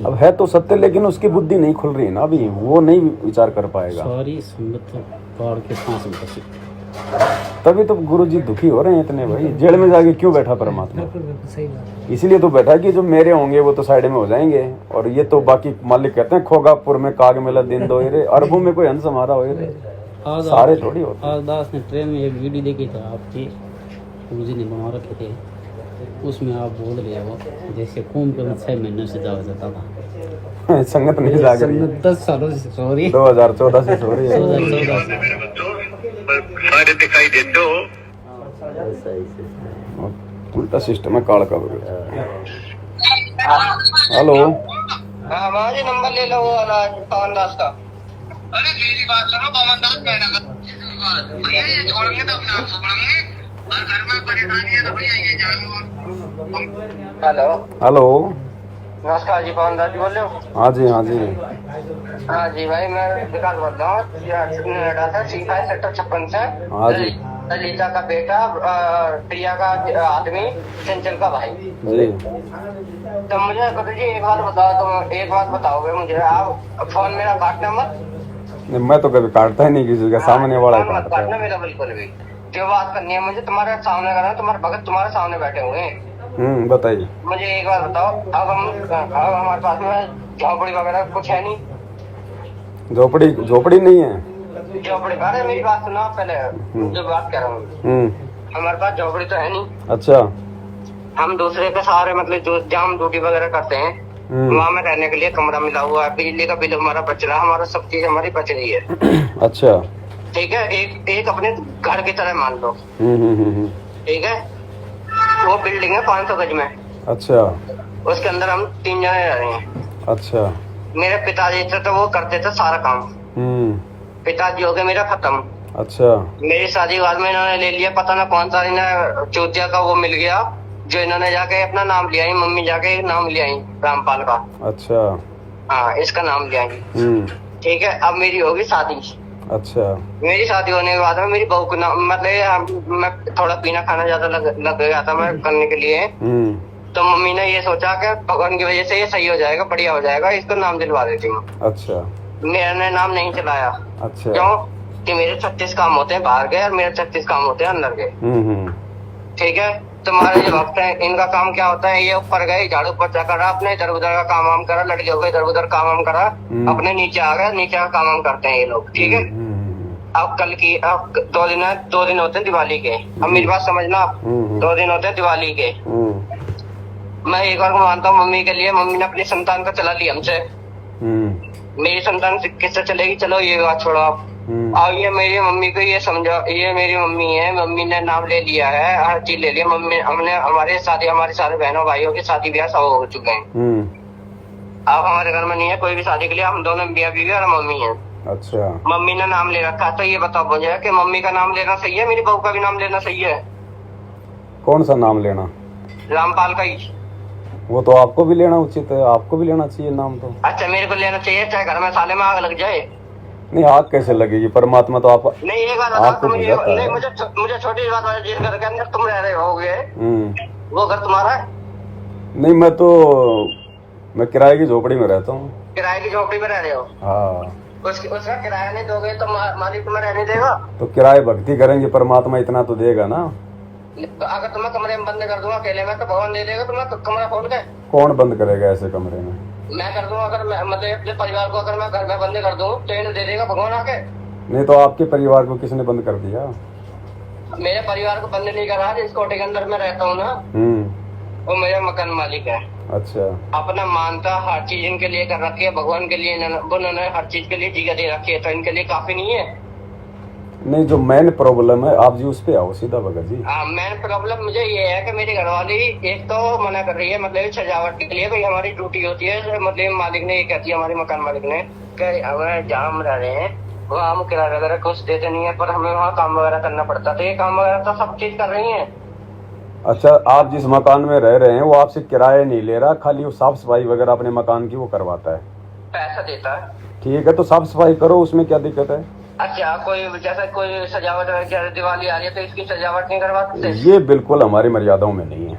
अब है तो सत्य, लेकिन उसकी बुद्धि नहीं खुल रही है ना अभी, वो नहीं विचार कर पाएगा। सारी संगत काट के सांस में बसी। तभी तो गुरुजी दुखी हो रहे हैं इतने भाई, जेल में जाके क्यों बैठा परमात्मा? सही बात। इसीलिए तो बैठा कि जो मेरे होंगे वो तो साइड में हो जाएंगे, और ये तो बाकी मालिक कहते हैं खोगापुर में काग मेला दिन दो रे, अरबों में कोई हंस हमारा हो रे, सारे थोड़ी होते। आज दास ने ट्रेन में एक वीडियो देखी था आपकी, गुरुजी ने बना रखे थे, उसमें आप बोल रहे हो जैसे कुंभ 6 महीने से जाया जाता था। संगत नहीं जाग रही, 10 सालों से सो रही है, 2014 से सो रही है। 2014 से सारे दिखाई देते हो। उल्टा सिस्टम है काल का। हेलो, हाँ महाराज नंबर ले लो वो पवन दास का। अरे मेरी बात सुनो, पवन दास भैया ये छोड़ेंगे तो अपने आप छोड़ेंगे, और घर में परेशानी है तो भैया ये जानो। हेलो हेलो, नमस्कार जी, पवन दास जी बोल रहे हो? हाँ जी, हाँ जी, हाँ जी भाई, मैं विकास बोल रहा हूँ, नोएडा से, C5 सेक्टर 56 से। हाँ जी, ललिता का बेटा, प्रिया का आदमी, चंचल का भाई जी। तो मुझे गुरु जी एक बात बताओ, तुम एक बात बताओगे मुझे, आप फोन मेरा काटना मत। नहीं, मैं तो कभी काटता ही नहीं किसी का, सामने वाला ही फोन मत काटता काटना है। मेरा बिल्कुल भी। जो बात करनी है मुझे तुम्हारे सामने करना है, तुम्हारे भगत तुम्हारे सामने बैठे हुए हैं। बताइए। मुझे एक बात बताओ, अब हमारे पास में झोपड़ी वगैरह कुछ है नहीं। झोपड़ी नहीं है। झोपड़ी, अरे मेरी बात सुनो पहले, जो बात कर रहा हूँ, हमारे पास झोपड़ी तो है नहीं। अच्छा। हम दूसरे के सहारे, मतलब जो जाम ड्यूटी वगैरह करते हैं, वहाँ में रहने के लिए कमरा मिला हुआ है, बिजली का बिल हमारा बच रहा है, हमारा सब चीज हमारी बच रही है। अच्छा। ठीक है, एक अपने घर की तरह मान लो। ठीक है, वो बिल्डिंग है 500 गज में। अच्छा। उसके अंदर हम 3 जने रह रहे हैं। अच्छा। मेरे पिताजी थे तो वो करते थे सारा काम। पिताजी हो गए मेरा खत्म। अच्छा। मेरी शादी के बाद में इन्होंने ले लिया, पता ना कौन सा इन्हें चौथिया का वो मिल गया, जो इन्होंने जाके अपना नाम लिया ही, मम्मी जाके नाम लिया ही रामपाल का। अच्छा। हाँ, इसका नाम लिया ही। ठीक है, अब मेरी होगी शादी। अच्छा। मेरी शादी होने के बाद में मेरी बहू को नाम, मतलब मैं थोड़ा पीना खाना ज्यादा लग गया था मैं करने के लिए। तो मम्मी ने ये सोचा कि भगवान की वजह से ये सही हो जाएगा, बढ़िया हो जाएगा, इसको नाम दिलवा देती हूँ। अच्छा। मैंने नाम नहीं चलाया। अच्छा। क्यों? कि मेरे 36 काम होते हैं बाहर के और मेरे 36 काम होते हैं अंदर के। ठीक है, तुम्हारे जो भक्त हैं इनका काम क्या होता है, ये ऊपर गए झाड़ू पोछा करा, अपने इधर उधर का काम वाम करा, लड़कियों को इधर उधर काम वाम करा, अपने नीचे आ गए, नीचे का काम वाम करते हैं ये लोग। ठीक है, अब कल की, अब 2 दिन होते हैं दिवाली के। अब मेरी बात समझना, आप 2 दिन होते हैं दिवाली के। मैं एक बार को मानता हूँ मम्मी के लिए, मम्मी ने अपनी संतान को चला ली हमसे। मेरी संतान किससे चलेगी? चलो ये बात छोड़ो आप। और ये मेरी मम्मी को ये समझो, ये मेरी मम्मी है, मम्मी ने नाम ले लिया है, हर चीज ले लिया मम्मी। हमने हमारे शादी, हमारे सारे बहनों भाइयों की शादी ब्याह सब हो चुके हैं। अब हमारे घर में नहीं है कोई भी शादी के लिए, हम दोनों मियां बीवी और मम्मी है। अच्छा। मम्मी ने नाम ले रखा है, तो ये बताओ मुझे कि मम्मी का नाम लेना सही है, मेरी बहू का भी नाम लेना सही है? कौन सा नाम लेना? रामपाल का ही। वो तो आपको भी लेना उचित है, आपको भी लेना चाहिए नाम तो। अच्छा, मेरे को लेना चाहिए, चाहे घर में साले में आग लग जाए। नहीं, आग कैसे लगेगी? परमात्मा तो आप नहीं, एक बात आपको मुझे, भेजा नहीं है। मुझे छोटी बात है, जिस घर के अंदर तुम रह रहे होगे वो घर तुम्हारा है? नहीं, मैं किराए की झोपड़ी में रहता हूँ। किराए की झोपड़ी में रह रहे हो? हाँ। उसका किराया नहीं दोगे तो मालिक तुम्हें रहने देगा? तो किराए भक्ति करेंगे, परमात्मा इतना तो देगा ना। अगर तुम्हें कमरे में बंद कर दूंगा अकेले में, तो भगवान दे देगा तुम्हें कमरा खोल के? कौन बंद करेगा ऐसे कमरे में? मैं कर दूंगा, अगर मैं मतलब अपने परिवार को अगर मैं घर में बंद कर दूं तो इन्हें दे देगा भगवान आके? नहीं तो आपके परिवार को किसने बंद कर दिया? मेरे परिवार को बंद नहीं करा, जिस कोटे के अंदर मैं रहता हूँ ना, वो मेरा मकान मालिक है। अच्छा। अपना मानता हर चीज इनके लिए कर रखी है, भगवान के लिए उन्होंने हर चीज के लिए जगह दे रखी है, तो इनके लिए काफी नहीं है? नहीं, जो मेन प्रॉब्लम है आप जी उस पे आओ सीधा भगत जी। मेन प्रॉब्लम मुझे ये है कि मेरी घरवाली एक तो मना कर रही है, मतलब सजावट के लिए भाई हमारी ड्यूटी होती है, मतलब मालिक ने ये कहती है, हमारे मकान मालिक ने, कि हमें जहाँ हम रह रहे हैं वहाँ हम किराया वगैरह कुछ देते नहीं है, पर हमें वहाँ काम वगैरह करना पड़ता है, तो ये काम वगैरह तो सब चीज कर रही है। अच्छा, आप जिस मकान में रह रहे हैं वो आपसे किराया नहीं ले रहा, खाली वो साफ सफाई वगैरह अपने मकान की वो करवाता है, पैसा देता है। ठीक है, तो साफ सफाई करो, उसमें क्या दिक्कत है? अच्छा, कोई जैसा कोई सजावट, दिवाली आ रही है तो इसकी सजावट नहीं करवा सकते? ये बिल्कुल हमारी मर्यादाओं में नहीं है।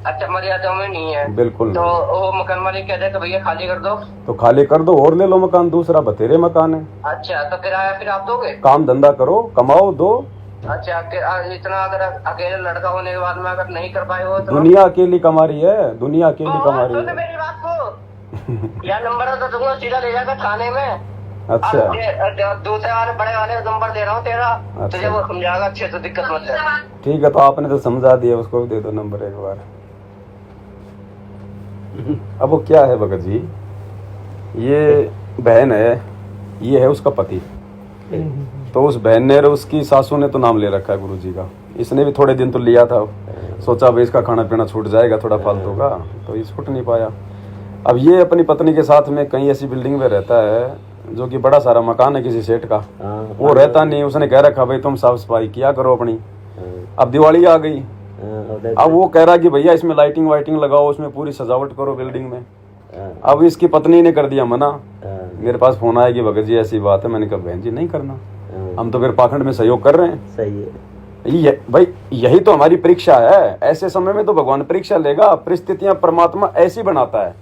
अच्छा मर्यादाओं में नहीं है। बिल्कुल तो नहीं। वो मकान मालिक कहते हैं कि भैया खाली कर दो, तो खाली कर दो और ले लो मकान दूसरा, बतेरे मकान है। अच्छा तो किराया फिर आप दोगे? काम धंधा करो, कमाओ, दो। अच्छा इतना अगर अकेले लड़का होने के बाद में अगर नहीं कर पाए हो तो दुनिया अकेली कमा रही है, दुनिया अकेली कमा रही सुन है। मेरी बात को यार नंबर तो दूंगा, सीधा ले जाकर थाने में। अच्छा दूसरे वाले बड़े वाले नंबर दे रहा हूँ तेरा, तुझे वो समझाएगा अच्छे से, दिक्कत मत है। ठीक है, तो आपने तो समझा दिया, उसको भी दे दो नंबर एक बार। अब वो क्या है भगत जी, ये बहन है, ये है उसका पति। तो उस बहन ने और उसकी सासू ने तो नाम ले रखा है गुरुजी का। इसने भी थोड़े दिन तो लिया था, सोचा भाई इसका खाना पीना छूट जाएगा थोड़ा फालतू का, तो ये छूट नहीं पाया। अब ये अपनी पत्नी के साथ में कहीं ऐसी बिल्डिंग में रहता है जो कि बड़ा सारा मकान है किसी सेठ का, वो रहता नहीं। उसने कह रखा भाई तुम साफ सफाई किया करो अपनी। अब दिवाली आ गई, अब वो कह रहा कि भैया इसमें लाइटिंग वाइटिंग लगाओ, उसमें पूरी सजावट करो बिल्डिंग में। अब इसकी पत्नी ने कर दिया मना। मेरे पास फोन आया कि भगत जी ऐसी बात है। मैंने कहा बहन जी नहीं करना, हम तो फिर पाखंड में सहयोग कर रहे हैं। सही है भाई यही तो हमारी परीक्षा है। ऐसे समय में तो भगवान परीक्षा लेगा। परिस्थितियां परमात्मा ऐसी बनाता है।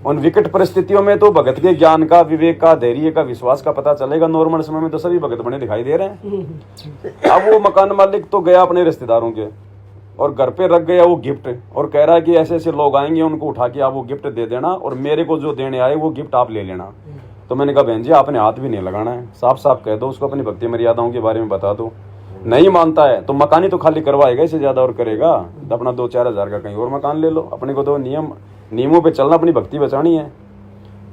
उन विकट परिस्थितियों में तो भगत के ज्ञान का, विवेक का, धैर्य का, विश्वास का पता चलेगा। नॉर्मल समय में तो सभी भगत बने दिखाई दे रहे हैं। अब वो मकान मालिक तो गया अपने रिश्तेदारों के और घर पे रख गया वो गिफ्ट, और कह रहा है कि ऐसे ऐसे लोग आएंगे, उनको उठा के आप वो गिफ्ट दे देना और मेरे को जो देने आए वो गिफ्ट आप ले लेना। तो मैंने कहा बहन जी आपने हाथ भी नहीं लगाना है, साफ साफ कह दो उसको, अपनी भक्ति मर्यादाओं के बारे में बता दो। नहीं मानता है तो मकान ही तो खाली करवाएगा, इससे ज्यादा और करेगा। अपना 2-4 हज़ार का कहीं और मकान ले लो। अपने को तो नियमों पे चलना, अपनी भक्ति बचानी है।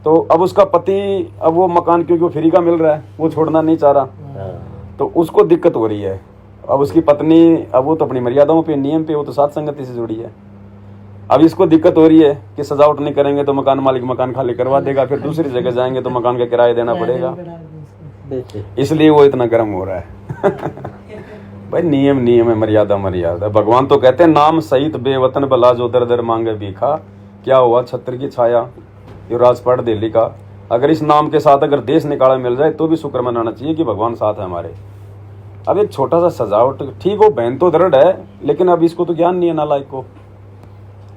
तो अब उसका पति, अब वो मकान क्योंकि वो फ्री का मिल रहा है, वो छोड़ना नहीं चाह रहा, तो उसको दिक्कत हो रही है। अब उसकी पत्नी, अब वो तो अपनी मर्यादाओं पे, नियम पे, वो तो साथ संगति से जुड़ी है। अब इसको दिक्कत हो रही है कि सजावट नहीं करेंगे तो मकान मालिक मकान खाली करवा देगा, फिर दूसरी जगह जाएंगे तो मकान का किराया देना पड़ेगा, इसलिए वो इतना गर्म हो रहा है। भाई नियम है, मर्यादा मर्यादा। भगवान तो कहते हैं नाम सहित बेवतन भला जो दर दर मांगे भीखा। क्या हुआ छत्र की छाया, ये राजपाट दिल्ली का। अगर इस नाम के साथ अगर देश निकाला मिल जाए तो भी शुक्र मनाना चाहिए कि भगवान साथ है हमारे। अब एक छोटा सा सजावट, ठीक हो, बहन तो दृढ़ है, लेकिन अब इसको तो ज्ञान नहीं है नालायक को,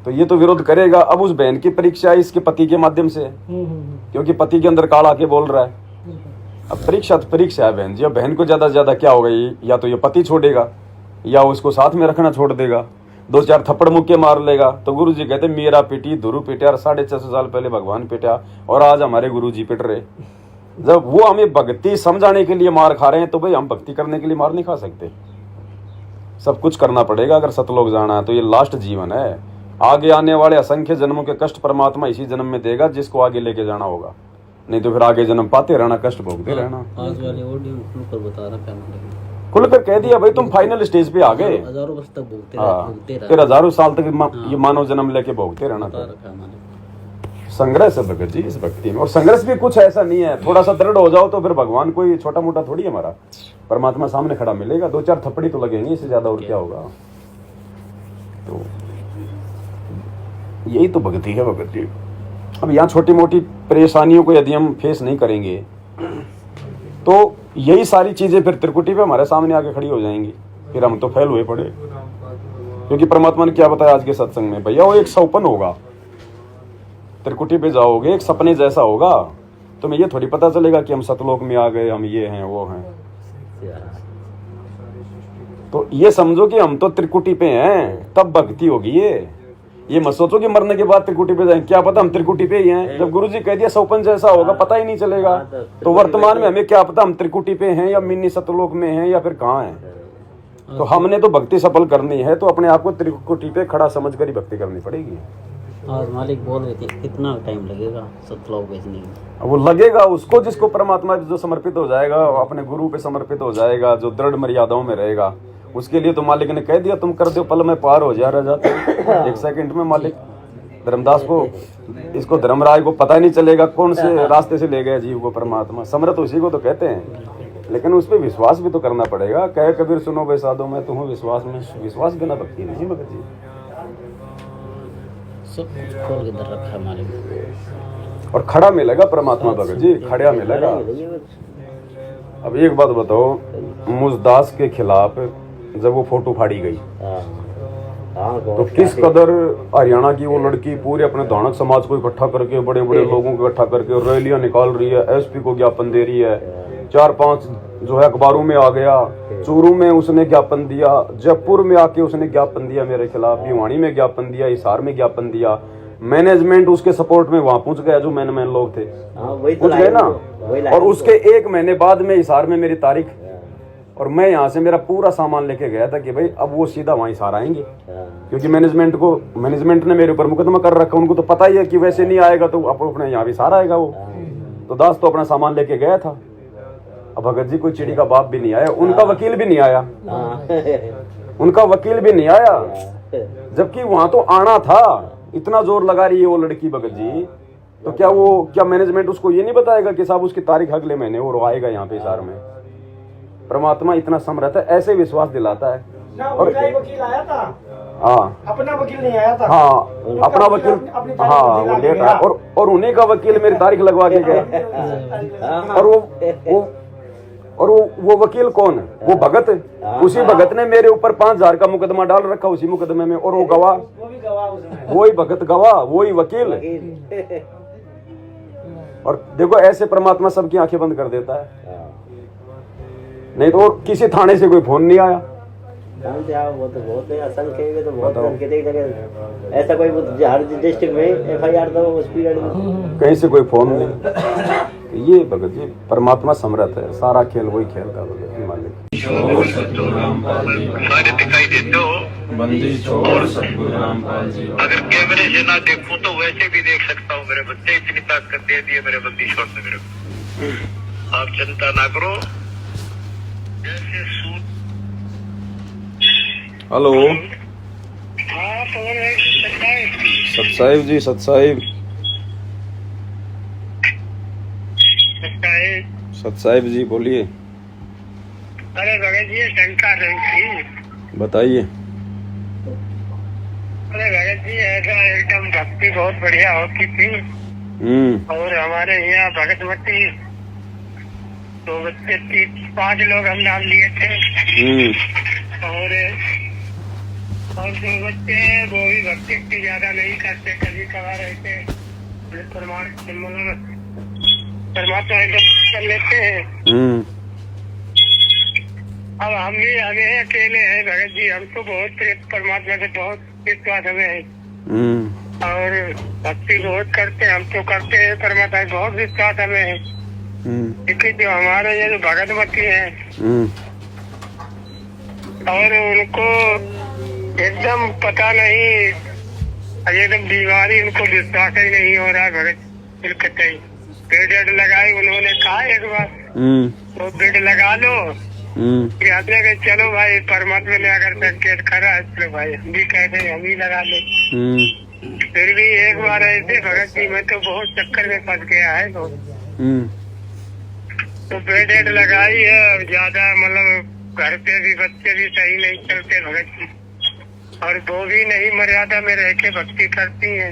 तो ये तो विरोध करेगा। अब उस बहन की परीक्षा इसके पति के माध्यम से, क्योंकि पति के अंदर काल आके बोल रहा है। अब परीक्षा तो परीक्षा है बहन जी। अब बहन को ज्यादा से ज्यादा क्या होगा, या तो ये पति छोड़ेगा या उसको साथ में रखना छोड़ देगा, 2-4 थप्पड़ मुक्के मार लेगा। तो गुरु जी कहते मीरा पीटी, धुरु पिटा, और 650 साल पहले भगवान पिटा, और आज हमारे गुरु जी पिट रहे। जब वो हमें भक्ति समझाने के लिए मार खा रहे हैं, तो भाई हम भक्ति करने के लिए मार नहीं खा सकते। सब कुछ करना पड़ेगा अगर सतलोक जाना है तो। ये लास्ट जीवन है, आगे आने वाले असंख्य जन्मों के कष्ट परमात्मा इसी जन्म में देगा जिसको आगे लेके जाना होगा, नहीं तो फिर आगे जन्म पाते रहना, कष्ट भोगते रहना। आज वाले ऑडियो में खुलकर बता रहा क्या, खुलकर कह दिया भाई तुम फाइनल स्टेज पे आ गए। हजारों वर्ष तक भोगते रहे, फिर हजारों साल तक ये मानव जन्म लेके भोगते रहना। संघर्ष है भगत जी इस भक्ति में, और संघर्ष भी कुछ ऐसा नहीं है। थोड़ा सा दृढ़ हो जाओ तो फिर भगवान कोई छोटा मोटा थोड़ी है हमारा, परमात्मा सामने खड़ा मिलेगा। 2-4 थप्पड़ी तो लगेंगे, इससे ज्यादा और क्या होगा। तो यही तो भक्ति है भगत जी। अब यहाँ छोटी मोटी परेशानियों को यदि हम फेस नहीं करेंगे तो यही सारी चीजें फिर त्रिकुटी पे हमारे सामने आके खड़ी हो जाएंगी, फिर हम तो फेल हुए पड़े। क्योंकि परमात्मा ने क्या बताया आज के सत्संग में, भैया वो एक सौपन होगा, त्रिकुटी पे जाओगे एक सपने जैसा होगा, तुम्हें ये थोड़ी पता चलेगा कि हम सतलोक में आ गए, हम ये हैं वो हैं। तो ये समझो कि हम तो त्रिकुटी पे हैं, तब भक्ति होगी। ये मत सोचो कि मरने के बाद त्रिकुटी पे जाएंगे, क्या पता हम त्रिकुटी पे ही हैं। जब गुरुजी कह दिया सौपन जैसा होगा, पता ही नहीं चलेगा। तो वर्तमान में हमें क्या पता हम त्रिकुटी पे हैं या मिनी सतलोक में हैं या फिर कहाँ हैं। तो हमने तो भक्ति सफल करनी है, तो अपने आप को त्रिकुटी पे खड़ा समझ कर ही भक्ति करनी पड़ेगी। आज मालिक बोल रहे थे कितना टाइम लगेगा सतलोक भेजने में। वो लगेगा उसको जिसको परमात्मा जो समर्पित हो जाएगा, अपने गुरु पे समर्पित हो जाएगा, जो दृढ़ मर्यादाओं में रहेगा। उसके लिए तो मालिक ने कह दिया तुम कर दो, पल में पार हो जा रहा था 1 सेकंड में। मालिक धर्मदास को, इसको धर्मराज को पता ही नहीं चलेगा कौन से रास्ते से ले गया जीव को परमात्मा। समर्थ उसी को तो कहते हैं, लेकिन उस पर विश्वास भी तो करना पड़ेगा। कहे कबीर सुनो भाई साधो मैं तुम्हें विश्वास में, विश्वास बिना भक्ति नहीं भगत जी। सब खोल के दर रखा है मालिक, और खड़ा मिलेगा परमात्मा भगत जी, खड़ा मिलेगा। अब एक बात बताओ, मुझदास के खिलाफ जब वो फोटो फाड़ी गई, तो किस कदर हरियाणा की वो लड़की पूरे अपने धानक समाज को इकट्ठा करके, बड़े बड़े लोगों को इकट्ठा करके रैलियां निकाल रही है, एसपी को ज्ञापन दे रही है, 4-5 जो है अखबारों में आ गया, चूरू में उसने ज्ञापन दिया, जयपुर में आके उसने ज्ञापन दिया मेरे खिलाफ, भिवानी में ज्ञापन दिया, हिसार में ज्ञापन दिया। मैनेजमेंट उसके सपोर्ट में वहां पहुंच गया, जो मैन लोग थे पहुंच गए ना। और उसके 1 महीने बाद में हिसार में मेरी तारीख, और मैं यहाँ से मेरा पूरा सामान लेके गया था कि भाई अब वो सीधा वहीं हिसार आएंगे, क्योंकि मैनेजमेंट ने मेरे ऊपर मुकदमा कर रखा। उनको तो पता ही है कि वैसे नहीं आएगा तो अपने यहाँ भी हिसार आएगा वो। तो दास तो अपना सामान लेके गया था। अब भगत जी कोई चिड़ी का बाप भी नहीं आया, उनका वकील भी नहीं आया, उनका वकील भी नहीं आया, जबकि वहां तो आना था। इतना जोर लगा रही है वो लड़की भगत जी, तो क्या मैनेजमेंट उसको ये नहीं बताएगा कि साहब उसकी तारीख अगले महीने वो आएगा यहाँ पे हिसार में। परमात्मा इतना समर्थ है, ऐसे विश्वास दिलाता है। और वकील आया था, हाँ अपना वकील नहीं आया था, हाँ अपना वकील, हाँ वो लेट आया, और उन्हीं का वकील मेरी तारीख लगवा के गया। और वो वकील कौन है? वो भगत, उसी भगत ने मेरे ऊपर 5,000 का मुकदमा डाल रखा उसी मुकदमे में। और वो गवाह, वही भगत गवाह, वही वकील। और देखो ऐसे परमात्मा सबकी आंखें बंद कर देता है। नहीं तो और किसी थाने से कोई फोन नहीं आया। वो तो बहुत है, असंख्य है, तो बहुत संख्य। ऐसा कोई हर डिस्ट्रिक्ट में FIR तो उस पीरियड में कहीं से कोई फोन नहीं। ये भगत जी परमात्मा समर्थ है, सारा खेल वही खेल का भगत जी मालिक। दिखाई देते हो बंदी छोड़ सतगुरु रामपाल जी। अगर कैमरे से ना देखूं तो वैसे भी देख सकता हूँ। मेरे बच्चे इतनी ताकत दे दी है मेरे बंदी छोड़ ने मेरे को। आप चिंता ना करो। जैसे सूट। हेलो हाँ कौन है? सतसाहिब जी, सतसाहिब सतसाहिब जी बोलिए। अरे भगत जी शंका नहीं थी, बताइए। अरे भगत जी ऐसा एकदम भक्ति बहुत बढ़िया होती थी। और हमारे यहाँ भगत मती तो बच्चे 5 लोग हम नाम लिए थे। और जो बच्चे हैं वो भी भक्ति की ज्यादा नहीं करते, कभी कभार रहते परमात्मा कर लेते हैं। अब हमें अकेले हैं भगत जी, हमको बहुत परमात्मा से बहुत विश्वास हमें है और भक्ति बहुत करते हैं, हम तो करते हैं, परमात्मा से बहुत विश्वास हमें है। क्योंकि जो हमारे ये जो भगतमती है और उनको एकदम पता नहीं, एकदम बीमारी, उनको विश्वास ही नहीं हो रहा है भगत। बिल्कुल बेड लगाई उन्होंने कहा एक बार तो बेड लगा लो। कहते हैं चलो भाई परमात्मा ने अगर संकेत करा चलो भाई हम भी कहते हैं हम ही लगा ले। फिर भी एक बार ऐसे भगत जी में तो बहुत चक्कर में फंस गया है तो बेड लगाई है। ज्यादा मतलब घर पे भी बच्चे भी सही नहीं चलते भगत जी, और वो भी नहीं मर्यादा में रह के भक्ति करती है।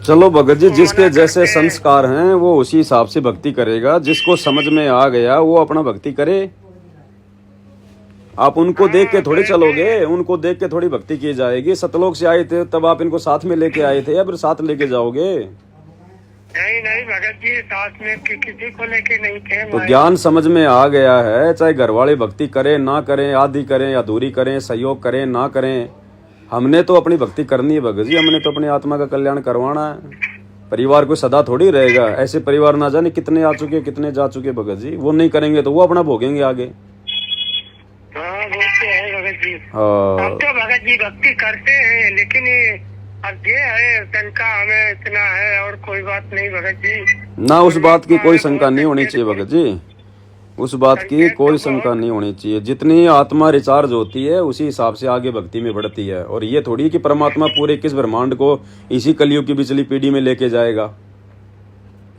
चलो भगत जी, जिसके जैसे संस्कार हैं वो उसी हिसाब से भक्ति करेगा। जिसको समझ में आ गया वो अपना भक्ति करे। आप उनको देख के थोड़ी चलोगे, उनको देख के थोड़ी भक्ति की जाएगी। सतलोक से आए थे तब आप इनको साथ में लेके आए थे या फिर साथ लेके जाओगे? नहीं भगत जी, साथ में किसी को लेके नहीं थे। तो ज्ञान समझ में आ गया है, चाहे घर वाले भक्ति करें ना करें, आधी करें अधूरी करें, सहयोग करें ना करें, हमने तो अपनी भक्ति करनी है भगत जी। हमने तो अपनी आत्मा का कल्याण करवाना है। परिवार को सदा थोड़ी रहेगा। ऐसे परिवार ना जाने कितने आ चुके कितने जा चुके भगत जी। वो नहीं करेंगे तो वो अपना भोगेंगे आगे। हाँ वो तो है भगत जी। हाँ हम तो भगत जी भक्ति करते हैं, लेकिन अब ये है शंका हमें इतना है और कोई बात नहीं भगत जी। ना उस बात की कोई शंका नहीं होनी चाहिए भगत जी, उस बात की कोई शंका नहीं होनी चाहिए। जितनी आत्मा रिचार्ज होती है उसी हिसाब से आगे भक्ति में बढ़ती है। और ये थोड़ी कि परमात्मा पूरे किस ब्रह्मांड को इसी कलयुग की पिछली पीढ़ी में लेके जाएगा।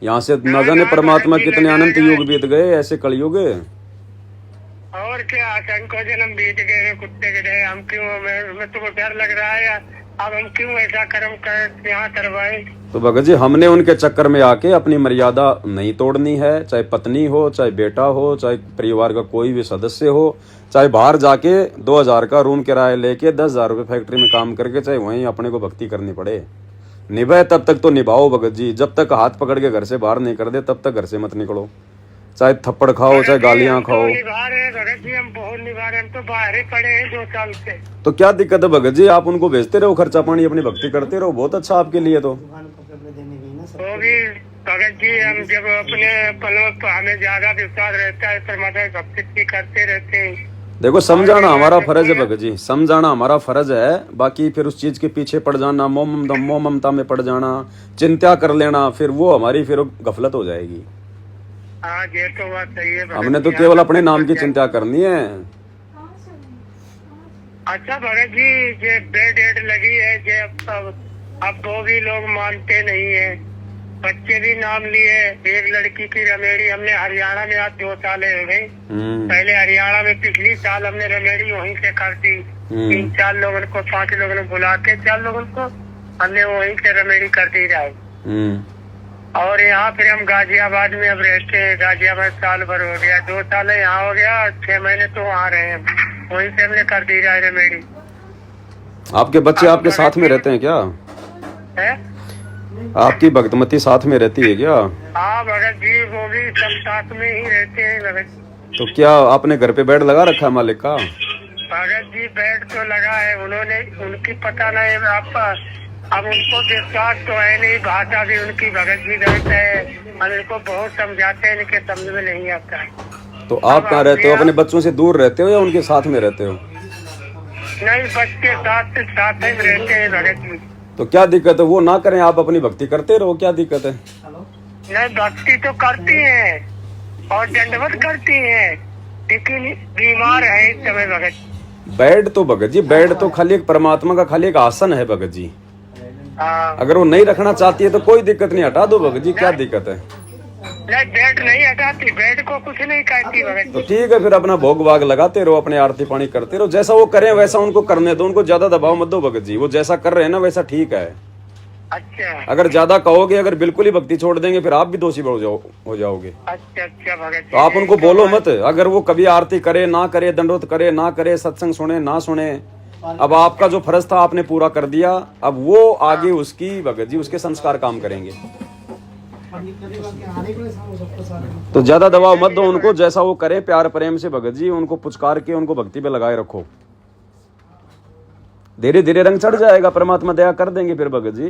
यहाँ से न जाने परमात्मा कितने अनंत युग बीत गए, ऐसे कलयुग। और क्या आतंक जन्म बीत गए, कुत्ते के हम क्यों, मैं तो डर लग रहा है अब हम क्यों ऐसा कर्म कर यहाँ करवाए? तो भगत जी हमने उनके चक्कर में आके अपनी मर्यादा नहीं तोड़नी है, चाहे पत्नी हो, चाहे बेटा हो, चाहे परिवार का कोई भी सदस्य हो, चाहे बाहर जाके 2000 का रूम किराया लेके 10,000 रुपये फैक्ट्री में काम करके चाहे वहीं अपने को भक्ति करनी पड़े, निभाए तब तक तो निभाओ भगत जी। जब तक हाथ पकड़ के घर से बाहर नहीं कर दे तब तक घर से मत निकलो, चाहे थप्पड़ खाओ चाहे गालियां खाओ। निभा रहे हैं भगत जी, हम बहुत निभा रहे हैं, हम तो बाहर ही पड़े हैं 2 साल से। तो क्या दिक्कत है भगत जी, आप उनको भेजते रहो खर्चा पानी, अपनी भक्ति करते रहो, बहुत अच्छा आपके लिए। तो वो भी भगत जी हम जब अपने पलों पर हमें ज्यादा विश्वास रहता है परमात्मा की भक्ति की करते रहते हैं। देखो समझाना हमारा फर्ज है भगत जी, समझाना हमारा फर्ज है, बाकी फिर उस चीज के पीछे पड़ जाना, मोह ममता में पड़ जाना, चिंता कर लेना, फिर वो हमारी फिर गफलत हो जाएगी। हाँ ये तो बात सही है। हमने तो केवल अपने नाम की चिंता करनी है। अच्छा भगत जी ये बेड एड लगी है जे अब वो भी लोग मानते नहीं है, बच्चे भी नाम लिए। एक लड़की की रमेड़ी हमने हरियाणा में आज 2 साल हो गए, पहले हरियाणा में पिछली साल हमने रमेड़ी वहीं से कर दी। 3-4 लोगों को 5 लोगों ने बुला के 4 लोगों को हमने वहीं से रमेड़ी कर दी जाए। और यहाँ फिर हम गाजियाबाद में अब रहते हैं, गाजियाबाद साल भर हो गया, 2 साल यहाँ हो गया, 6 महीने तो वहाँ रहे हैं, वहीं से हमने कर दी जाए रेमेडी। आपके बच्चे आपके साथ में रहते हैं क्या? है आपकी भक्तमती साथ में रहती है क्या? हाँ भगत जी वो भी सब साथ में ही रहते हैं भगत। तो क्या आपने घर पे बेड लगा रखा है मालिक का? भगत जी बेड तो लगा है, उन्होंने उनकी पता नहीं आपका, अब उनको विश्वास तो है नहीं, भाषा भी उनकी भगत जी गलत है, हम इनको बहुत समझाते हैं, इनके समझ में नहीं आता है। तो आप कहाँ रहते हो? अपने बच्चों से दूर रहते हो या उनके साथ में रहते हो? नहीं बच्चे साथ ही रहते हैं भगत जी। तो क्या दिक्कत है, वो ना करें, आप अपनी भक्ति करते रहो, क्या दिक्कत है? नहीं भक्ति तो करती हैं और दंडवत करती हैं, लेकिन बीमार है इस समय भगत। बेड तो भगत जी, बेड तो खाली एक परमात्मा का खाली एक आसन है भगत जी। हाँ अगर वो नहीं रखना चाहती है तो कोई दिक्कत नहीं, हटा दो भगत जी, क्या दिक्कत है? नहीं बेड नहीं हटाती, बेड को कुछ नहीं कहती भगत तो जी। ठीक है फिर अपना भोग वाग लगाते रहो, अपने आरती पानी करते रहो, जैसा वो करें वैसा उनको करने दो, उनको ज्यादा दबाव मत दो भगत जी, वो जैसा कर रहे हैं ना वैसा ठीक है। अच्छा अगर ज्यादा कहोगे, अगर बिल्कुल ही भक्ति छोड़ देंगे फिर आप भी दोषी हो जाओगे। अच्छा भगत जी। तो आप उनको बोलो मत, अगर वो कभी आरती करे ना करे, दंडोत करे ना करे, सत्संग सुने ना सुने, अब आपका जो फर्ज था आपने पूरा कर दिया, अब वो आगे उसकी भगत जी उसके संस्कार काम करेंगे। तो ज्यादा दबाव मत दो उनको, जैसा वो करे प्यार प्रेम से भगत जी उनको पुचकार के उनको भक्ति पे लगाए रखो, धीरे धीरे रंग चढ़ जाएगा, परमात्मा दया कर देंगे फिर भगत जी।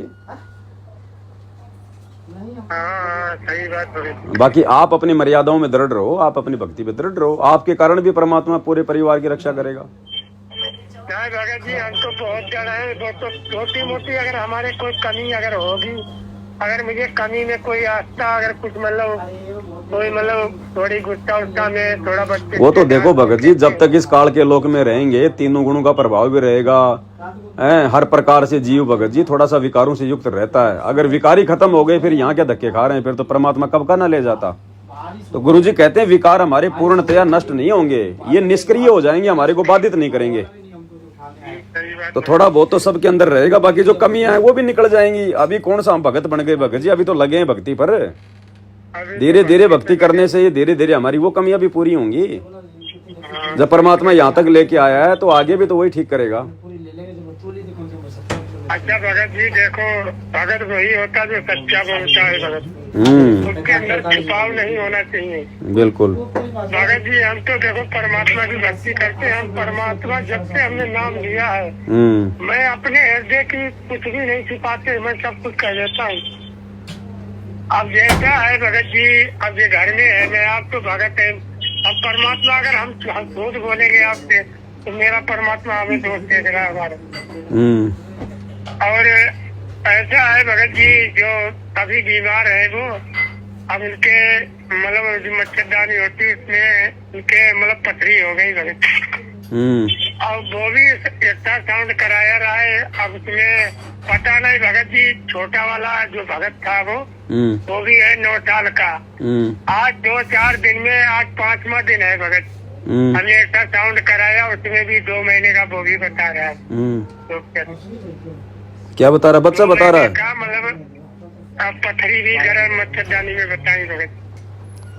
हाँ सही बात भगत। बाकी आप अपनी मर्यादाओं में दृढ़ रहो, आप अपनी भक्ति पे दृढ़ रहो, आपके कारण भी परमात्मा पूरे परिवार की रक्षा करेगा। नहीं भगत जी हम तो बहुत जगह है, वो तो छोटी मोटी अगर हमारे कोई कमी अगर होगी, अगर मुझे कमी में कोई आस्था अगर कुछ मतलब कोई मतलब थोड़ी गुस्सा उस्सा में थोड़ा बच्चे, वो तो देखो भगत जी जब तक इस काल के लोक में रहेंगे तीनों गुणों का प्रभाव भी रहेगा, हर प्रकार से जीव भगत जी थोड़ा सा विकारों से युक्त रहता है। अगर विकारी खत्म हो गए फिर यहाँ क्या धक्के खा रहे हैं, फिर तो परमात्मा कब का ना ले जाता। तो गुरु जी कहते हैं विकार हमारे पूर्णतया नष्ट नहीं होंगे, ये निष्क्रिय हो जाएंगे, हमारे को बाधित नहीं करेंगे। तो थोड़ा बहुत तो सबके अंदर रहेगा, बाकी जो कमियां हैं वो भी निकल जाएंगी। अभी कौन सा हम भगत बन गए भगत जी, अभी तो लगे हैं भक्ति पर, धीरे धीरे भक्ति करने से ये धीरे धीरे हमारी वो कमियां भी पूरी होंगी। जब परमात्मा यहाँ तक लेके आया है तो आगे भी तो वही ठीक करेगा। अच्छा भगत जी देखो, भगत वही होता जो सच्चा बोलता है भगत, उसके अंदर छुपाव नहीं होना चाहिए। बिल्कुल भगत जी हम तो देखो परमात्मा की भक्ति करते हैं, हम परमात्मा जब से हमने नाम लिया है, मैं अपने हृदय की कुछ भी नहीं छिपाते, मैं सब कुछ कह देता हूँ। अब जैसा है भगत जी, अब ये घर में है, मैं आपको भगत है, अब परमात्मा अगर हम झूठ बोलेंगे आपसे तो मेरा परमात्मा हमें दोष देख रहा है हमारा। और ऐसा है भगत जी जो अभी बीमार है वो, अब उनके मतलब जो मच्छरदानी होती है इसमें उनके मतलब पथरी हो गई भगत। अब वो भी इतना साउंड कराया रहा है, अब उसमें पता नहीं भगत जी, छोटा वाला जो भगत था वो भी है 9 साल का, आज 2-4 दिन में आज 5वां दिन है भगत। हमने ऐसा साउंड कराया, उसमें भी 2 महीने का वो भी बता रहा है। तो क्या बता रहा बच्चा बता रहा है? क्या मतलब आप पथरी भी गरम मच्छरदानी में बताई भगत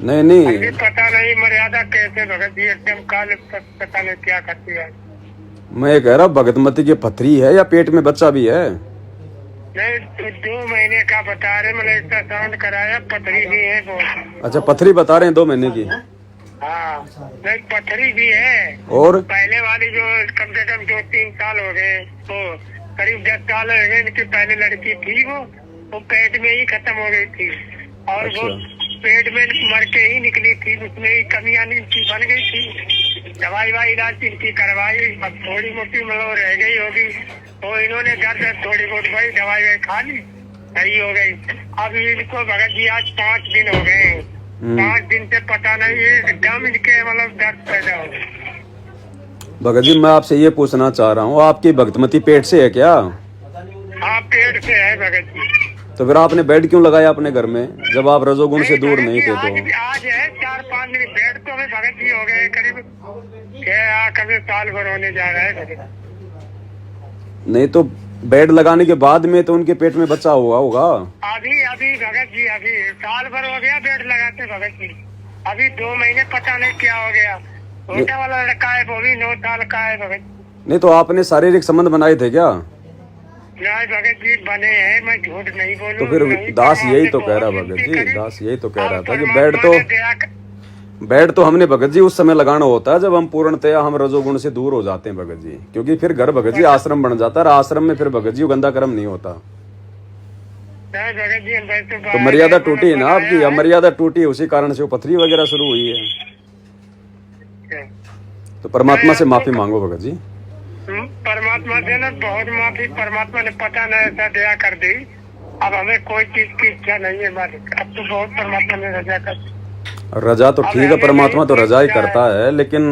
नहीं नहीं, जी। पता नहीं मर्यादा कैसे भगत जी एकदम काले पता नहीं क्या करती है। मैं कह रहा भगतमती की पथरी है या पेट में बच्चा भी है? नहीं तो 2 महीने का बता रहे, मतलब इसका साउंड कराया, पथरी भी है बहुत। अच्छा पथरी बता रहे हैं 2 महीने की। हाँ नहीं पथरी भी है। और पहले वाली जो कम से कम 2-3 साल हो गए, तो करीब 10 साल हो गए इनकी पहले लड़की थी, वो पेट में ही खत्म हो गई थी और वो पेट में मर के ही निकली थी, उसमें ही कमियां इनकी बन गई थी। दवाई वाई इलाज इनकी करवाई, अब थोड़ी मोटी मतलब रह गई होगी, तो इन्होंने घर से थोड़ी बहुत भाई दवाई वाई खा ली, सही हो गई। अब इनको भगत जी आज 5 दिन हो गए, 5 दिन से पता नहीं है एकदम इनके मतलब दर्द पैदा हो गई। भगत जी मैं आपसे ये पूछना चाह रहा हूँ, आपकी भगतमती पेट से है क्या? हाँ पेट से है भगत जी। तो फिर आपने बेड क्यों लगाया अपने घर में जब आप रजोगुण से दूर नहीं थे? आज है 4-5 दिन बेड तो हमें भगत जी हो गए करीब, कभी साल भर होने जा रहा है भगत। नहीं तो बेड लगाने के बाद में तो उनके पेट में बच्चा हुआ होगा। अभी भगत जी अभी साल भर हो गया बेड लगाते भगत जी, अभी 2 महीने पता नहीं क्या हो गया। छोटा वाला लड़का है वो भी 9 साल का है भगत। नहीं तो आपने शारीरिक संबंध बनाए थे क्या? नहीं भगत जी बने हैं, मैं झूठ नहीं बोलूं। तो फिर दास यही तो कह रहा भगत जी, दास यही तो कह रहा था कि बेड तो हमने भगत जी उस समय लगाना होता है जब हम पूर्णतया हम रजोगुण से दूर हो जाते हैं भगत जी, क्योंकि फिर घर भगत जी आश्रम बन जाता है, आश्रम में फिर भगत जी गंदा कर्म नहीं होता। तो मर्यादा टूटी है ना आपकी, अब मर्यादा टूटी है उसी कारण से वो पथरी वगैरह शुरू हुई है। तो परमात्मा से माफी मांगो भगत जी। परमात्मा से ना बहुत माफी, परमात्मा ने पता नहीं ऐसा दया कर दी, अब हमें कोई चीज की इच्छा नहीं है मालिक, अब तो बहुत परमात्मा ने रजा कर दी। रजा तो ठीक है, परमात्मा तो रजा ही करता है, लेकिन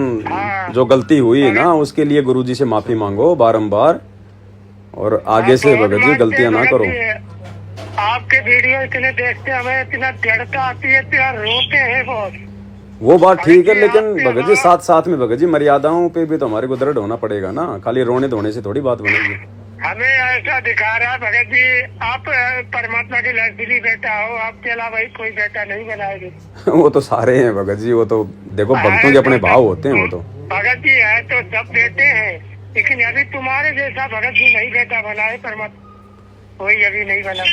जो गलती हुई है ना उसके लिए गुरुजी से माफी मांगो बारंबार, और आगे से भगत जी गलतियां ना करो। आपके वीडियो इतने देखते हमें इतना दृढ़ता आती है, इतना रोते हैं बहुत। वो बात ठीक है, लेकिन भगत जी साथ साथ में भगत जी मर्यादाओं पे भी तो हमारे को दृढ़ होना पड़ेगा ना, खाली रोने धोने से थोड़ी बात बनेगी। हमें ऐसा दिखा रहा है भगत जी, आप परमात्मा के लाडली बेटा हो, आपके अलावा ही कोई बेटा नहीं बनाएगी। वो तो सारे हैं भगत जी, वो तो देखो भक्तों के अपने भाव होते हैं। वो तो भगत जी है तो सब बेटे हैं, लेकिन अभी तुम्हारे जैसा भगत जी नहीं बेटा बनाए परमात्मा, कोई अभी नहीं बना।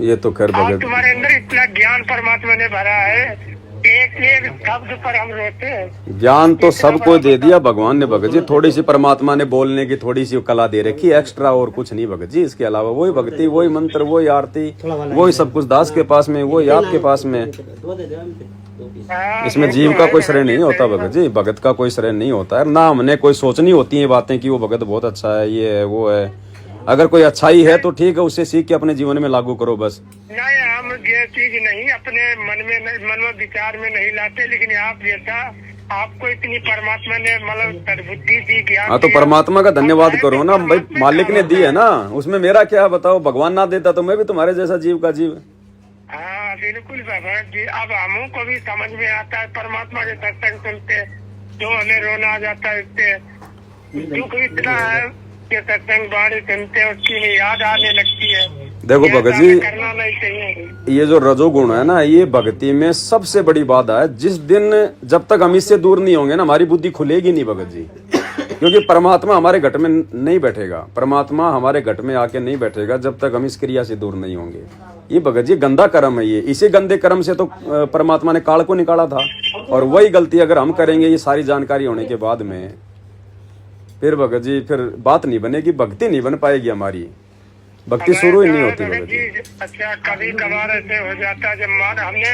ये तो खैर भगत, तुम्हारे अंदर इतना ज्ञान परमात्मा ने भरा है, एक एक शब्द पर हम रोते हैं। ज्ञान तो सबको दे दिया भगवान ने भगत जी, थोड़ी सी परमात्मा ने बोलने की थोड़ी सी कला दे रखी एक्स्ट्रा, और कुछ नहीं भगत जी। इसके अलावा वही भक्ति, वही मंत्र, वही आरती, वही सब कुछ दास के पास में, वही आपके पास में। इसमें जीव का कोई श्रेय नहीं होता भगत जी, भगत का कोई श्रेय नहीं होता है ना। हमने कोई सोचनी होती है बातें कि वो भगत बहुत अच्छा है, ये है वो है। अगर कोई अच्छाई है तो ठीक है, उससे सीख के अपने जीवन में लागू करो बस। नहीं हम ये चीज नहीं अपने मन में विचार में नहीं लाते, लेकिन आप जैसा आपको इतनी परमात्मा ने मतलब सद्बुद्धि दी, ज्ञान। हाँ तो परमात्मा का धन्यवाद करो ना भाई, मालिक ने दी है ना, उसमें मेरा क्या बताओ। भगवान ना देता तो मैं भी तुम्हारे जैसा जीव का जीव। हाँ बिल्कुल भगत जी, अब हमों को भी समझ में आता है, परमात्मा के सत्संग सुनते जो हमें रोना आ जाता है, इससे दुख इतना है कि सत्संग बाणी सुनते उसकी याद आने लगती है। देखो भगत जी, करना नहीं चाहिए। ये जो रजोगुण है ना, ये भक्ति में सबसे बड़ी बाधा है। जिस दिन जब तक हम इससे दूर नहीं होंगे ना, हमारी बुद्धि खुलेगी नहीं भगत जी, क्योंकि परमात्मा हमारे घट में नहीं बैठेगा, परमात्मा हमारे घट में आके नहीं बैठेगा जब तक हम इस क्रिया से दूर नहीं होंगे। ये भगत जी गंदा कर्म है, ये इसी गंदे कर्म से तो परमात्मा ने काल को निकाला था, और वही गलती अगर हम करेंगे ये सारी जानकारी होने के बाद में, फिर भगत जी फिर बात नहीं बनेगी, भक्ति नहीं बन पाएगी हमारी, भक्ति शुरू ही नहीं होती भगत जी। अच्छा कभी कभार ऐसे हो जाता है, जब मान हमने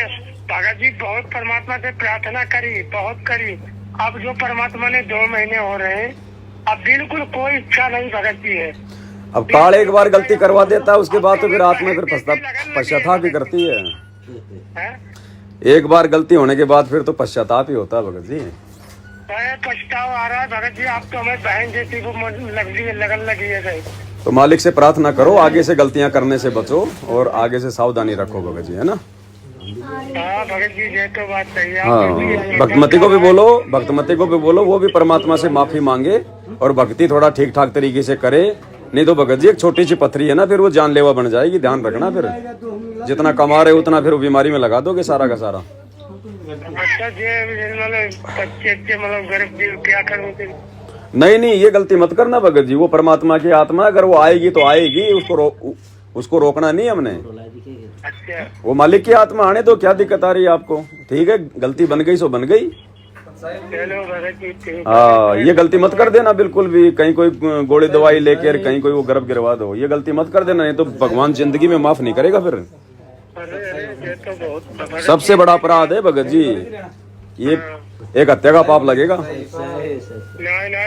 भगत जी बहुत परमात्मा से प्रार्थना करी, बहुत करी, अब जो परमात्मा ने 2 महीने हो रहे हैं, अब बिल्कुल कोई इच्छा नहीं भगत जी है। अब काल एक बार गलती करवा देता है, उसके बाद तो फिर आत्मा फिर पश्चाताप भी करती है। एक बार गलती होने के बाद फिर तो पश्चाताप ही होता है भगत जी। पछतावा आ रहा है भगत जी, आप तो हमें बहन जैसी वो लगन लगी है। तो मालिक से प्रार्थना करो, आगे से गलतियां करने से बचो और आगे से सावधानी रखो भगत जी, है ना। हाँ भगत जी ये तो बात सही है। हाँ भक्तमती को भी बोलो, भक्तमती को भी बोलो वो भी परमात्मा से माफी मांगे और भक्ति थोड़ा ठीक ठाक तरीके से करे, नहीं तो भगत जी एक छोटी सी पथरी है ना, फिर वो जानलेवा बन जाएगी, ध्यान रखना। फिर जितना कमा रहे उतना फिर वो बीमारी में लगा दोगे सारा का सारा। अच्छा जी मतलब बच्चे मतलब गर्भ जी क्या करूँ फिर? नहीं ये गलती मत करना भगत जी। वो परमात्मा की आत्मा, अगर वो आएगी तो आएगी, उसको रोकना नहीं हमने। अच्छा वो मालिक की आत्मा आने तो क्या दिक्कत आ रही है आपको? ठीक है, गलती बन गई सो बन गई। चलो भगत जी ठीक। हाँ, ये गलती मत कर देना बिल्कुल भी। कहीं कोई गोली दवाई लेकर कहीं कोई वो गर्भ गिरवा दो, ये गलती मत कर देना, नहीं तो भगवान जिंदगी में माफ नहीं करेगा फिर। अरे ये तो बहुत सबसे बड़ा अपराध है भगत जी ये, एक हत्या का पाप लगेगा। नहीं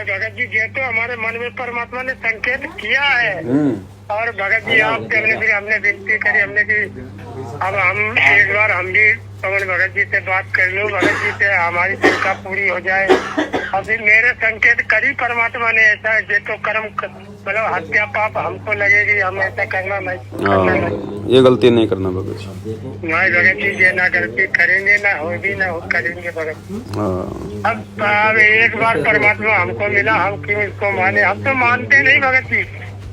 भगत जी, ये तो हमारे मन में परमात्मा ने संकेत किया है। और भगत जी आप हमने विनती करी, हमने की अब हम एक बार हम भी पवन भगत जी से बात कर लो, भगत जी से हमारी शंका पूरी हो जाए। और फिर मेरे संकेत करी परमात्मा ने, ऐसा ये तो कर्म मतलब हत्या पाप हमको लगेगी, हम ऐसा करना नहीं, ये गलती नहीं करना भगत जी। नहीं भगत जी, ये ना गलती करेंगे, ना होगी ना करेंगे भगत जी। अब एक बार परमात्मा हमको मिला, हम क्यों इसको माने? हम तो मानते नहीं भगत जी,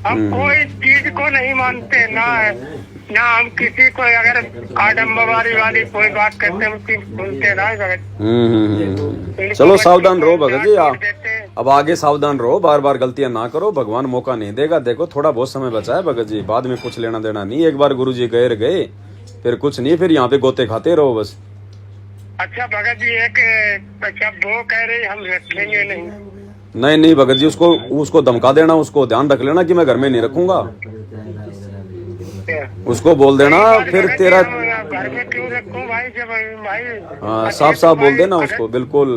हम कोई चीज को नहीं मानते, ना हम किसी को अगर आडम्बरी वाली कोई बात करते हैं उसकी सुनते ना भगत। चलो सावधान रहो भगत जी, अब आगे सावधान रहो, बार बार गलतियां ना करो, भगवान मौका नहीं देगा। देखो थोड़ा बहुत समय बचा है भगत जी, बाद में कुछ लेना देना नहीं। एक बार गुरु जी गए फिर कुछ नहीं, फिर यहाँ पे गोते खाते रहो बस। अच्छा भगत जी, एक अच्छा वो कह रही हम रखेंगे नहीं भगत जी, उसको धमका देना, उसको ध्यान रख लेना कि मैं घर में नहीं रखूंगा, उसको बोल देना फिर तेरा घर में क्यों रखूं भाई, जब भाई हाँ साफ बोल देना उसको बिल्कुल।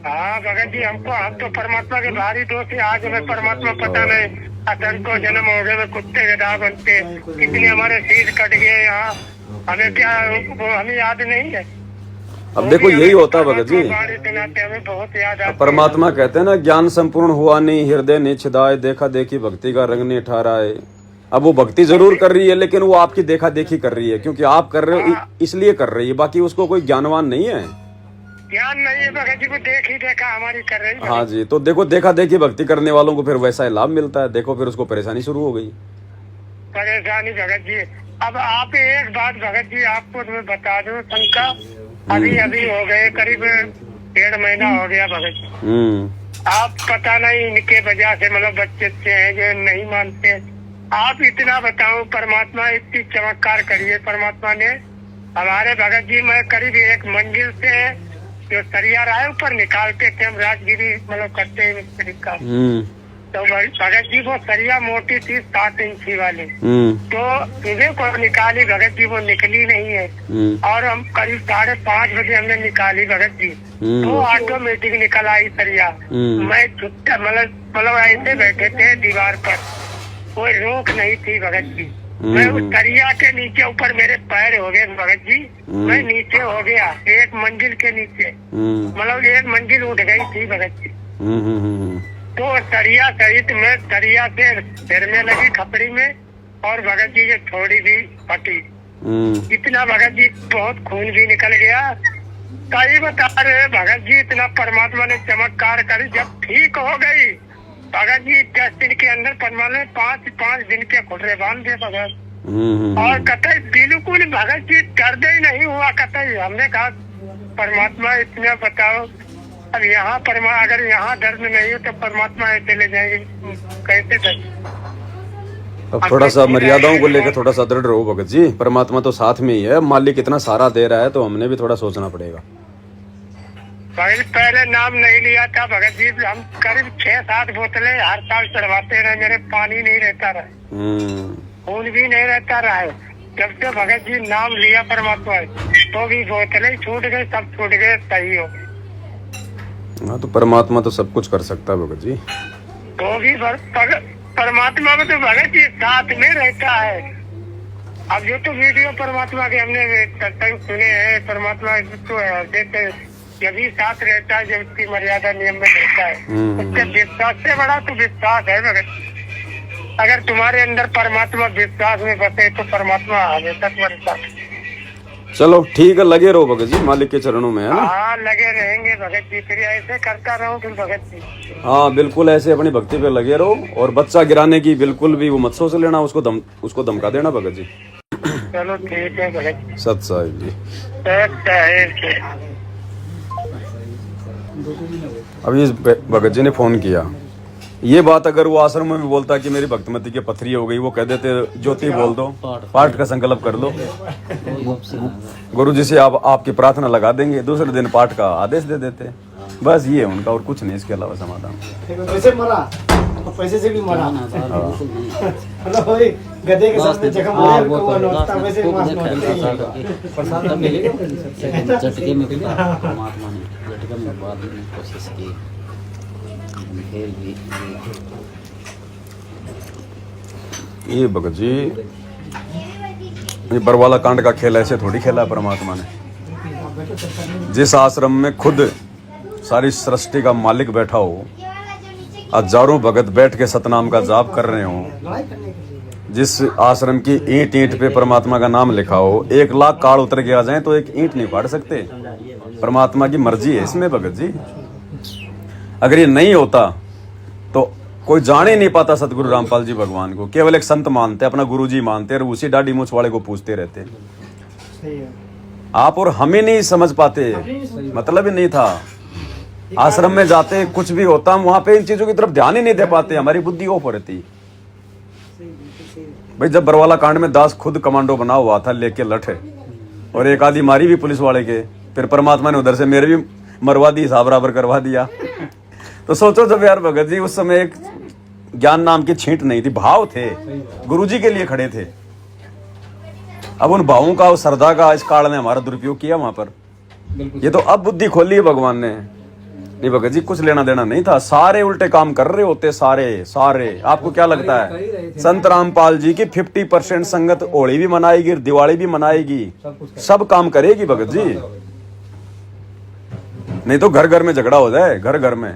हाँ भगत जी, हम तो परमात्मा के भारी दोस्त है। आज हमें परमात्मा पता नहीं, असन को जन्म हो गए कुत्ते गधा बनते, कितने हमारे शीश कट गए यहाँ, हमें क्या वो हमें याद नहीं है। अब देखो यही होता भगत जी, हमें बहुत याद आता। परमात्मा कहते हैं ना, ज्ञान संपूर्ण हुआ नहीं, हृदय नहीं छिदाए, देखा देखी भक्ति का रंग नहीं ठहराए। अब वो भक्ति जरूर कर रही है, लेकिन वो आपकी देखा देखी कर रही है, क्योंकि आप कर रहे हो इसलिए कर रही है, बाकी उसको कोई ज्ञानवान नहीं है, ज्ञान नहीं है भगत जी को, देख ही देखा हमारी कर रही है। हाँ जी, तो देखो देखा देखी भक्ति करने वालों को फिर वैसा ही लाभ मिलता है। देखो फिर उसको परेशानी शुरू हो गई। परेशानी भगत जी, अब आप एक बात भगत जी आपको मैं बता दूं, शंका अभी हो गए करीब 1.5 महीना हो गया भगत जी। आप पता नहीं इनके वजह से मतलब बच्चे हैं जो नहीं मानते। आप इतना बताओ, परमात्मा इतनी चमत्कार करिए परमात्मा ने हमारे भगत जी। मैं करीब 1 मंजिल से जो सरिया रहा है ऊपर निकालते थे हम, राजगिरी मतलब करते हैं तो भगत जी वो सरिया मोटी थी 7 इंची वाली, तो सुबह को निकाली भगत जी, वो निकली नहीं है। और हम करीब 5:30 बजे हमने निकाली भगत जी, तो ऑटोमेटिक निकल आई सरिया। मैं छुट्टा मतलब ऐसे बैठे थे दीवार पर, कोई रोक नहीं थी भगत जी। मैं उस सरिया के नीचे ऊपर मेरे पैर हो गए भगत जी, मैं नीचे हो गया 1 मंजिल के नीचे, मतलब 1 मंजिल उठ गई थी भगत जी। तो सरिया सहित मैं सरिया से सिर में लगी खपड़ी में, और भगत जी की थोड़ी भी फटी। इतना भगत जी बहुत खून भी निकल गया। सही बता रहे भगत जी, इतना परमात्मा ने चमत्कार करी। जब ठीक हो गई भगत जी 10 दिन के अंदर परमात्मा ने 5 दिन के खुटरे बांध दिए भगत। और कतई बिल्कुल भगत जी दर्द ही नहीं हुआ कतई। हमने कहा परमात्मा इतना बताओ, अब यहाँ अगर यहाँ दर्द नहीं हो तो परमात्मा ऐसे ले जाएंगे कैसे दर्द? अब थोड़ा सा मर्यादाओं को लेकर थोड़ा सा दृढ़ रहो भगत जी, परमात्मा तो साथ में ही है, मालिक इतना सारा दे रहा है तो हमने भी थोड़ा सोचना पड़ेगा। पहले नाम नहीं लिया था भगत जी, हम करीब 6-7 बोतलें हर साल चढ़वाते रहे, मेरे पानी नहीं रहता रहा, खून भी नहीं रहता रहा। जब से भगत जी नाम लिया परमात्मा, तो भी बोतलें छूट गए, सब छूट गए, सही हो। हाँ तो परमात्मा तो सब कुछ कर सकता है भगत जी, तो भी परमात्मा में तो भगत जी साथ में रहता है। अब जो तो वीडियो परमात्मा के हमने सत्संग सुने हैं, परमात्मा तो देते यदि साथ रहता है, जब उसकी मर्यादा नियम में रहता है, उसके विश्वास से बड़ा तो विश्वास है भगत। अगर तुम्हारे अंदर परमात्मा विश्वास में बसे तो परमात्मा हमेशा तुम्हारे साथ। चलो ठीक है, लगे रहो भगत जी मालिक के चरणों में, है ना। हाँ लगे रहेंगे भगत जी, फिर ऐसे करता रहो तुम भगत जी। हाँ बिल्कुल, ऐसे अपनी भक्ति पे लगे रहो, और बच्चा गिराने की बिल्कुल भी वो मत सोच लेना, उसको धमका देना भगत जी। चलो ठीक है भगत जी। सत साहिब जी। अभी इस भगत जी ने फोन किया, ये बात अगर वो आश्रम में भी बोलता कि मेरी भक्तमती की पथरी हो गई, वो कह देते ज्योति बोल दो, पाठ का संकल्प कर लो, गुरु जी से आप आपकी प्रार्थना लगा देंगे, दूसरे दिन पाठ का आदेश दे देते। बस ये उनका और कुछ नहीं इसके अलावा समाधान। पैसे मरा तो पैसे से भी मरा, मतलब वही गधे के साथ में जख्म हुआ है, वो नोचता वैसे मार झटके में परमात्मा ने झटके में बाद में कोशिश की, फिर भी ये भगत जी, ये बरवाला कांड का खेल ऐसे थोड़ी खेला परमात्मा ने। जिस आश्रम में खुद सारी सृष्टि का मालिक बैठा हो, हजारों भगत बैठ के सतनाम का जाप कर रहे हो, जिस आश्रम की ईंट ईंट पे परमात्मा का नाम लिखा हो, 1 लाख काल उतर के आ जाए तो एक ईंट नहीं फाड़ सकते। परमात्मा की मर्जी है इसमें भगत जी। अगर ये नहीं होता तो कोई जान ही नहीं पाता सतगुरु रामपाल जी भगवान को। केवल एक संत मानते, अपना गुरु जी मानते, और उसी दाढ़ी मूछ वाले को पूछते रहते। आप और हम ही नहीं समझ पाते, मतलब ही नहीं था। आश्रम में जाते कुछ भी होता, हम वहां पे इन चीजों की तरफ ध्यान ही नहीं दे पाते, हमारी बुद्धि ऑफ रहती। भाई जब बरवाला कांड में दास खुद कमांडो बना हुआ था लेके लठे, और एक आधी मारी भी पुलिस वाले के, फिर परमात्मा ने उधर से मेरे भी मरवा दी, हिसाब बराबर करवा दिया। तो सोचो जब यार भगत जी उस समय एक ज्ञान नाम की छींट नहीं थी, भाव थे, गुरुजी के लिए खड़े थे। अब उन भावों का, उस श्रद्धा का इस काल ने हमारा दुरुपयोग किया वहां पर। ये तो अब बुद्धि खोली है भगवान ने। नहीं भगत जी, कुछ लेना देना नहीं था, सारे उल्टे काम कर रहे होते, सारे। आपको क्या लगता है संत रामपाल जी की 50% संगत होली भी मनाएगी, दिवाली भी मनाएगी, सब काम करेगी भगत जी। नहीं तो घर घर में झगड़ा हो जाए, घर घर में।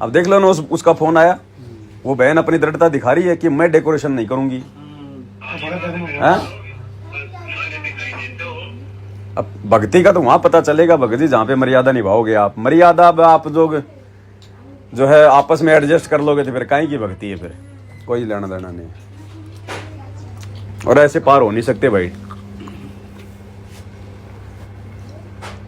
अब देख लो ना, उसका फोन आया, वो बहन अपनी दृढ़ता दिखा रही है कि मैं डेकोरेशन नहीं करूंगी। अब भक्ति का तो वहां पता चलेगा भगत जी जहां पे मर्यादा निभाओगे आप। मर्यादा आप जो है आपस में एडजस्ट कर लोगे तो फिर काहे की भक्ति है, फिर कोई लेना देना नहीं। और ऐसे पार हो नहीं सकते भाई।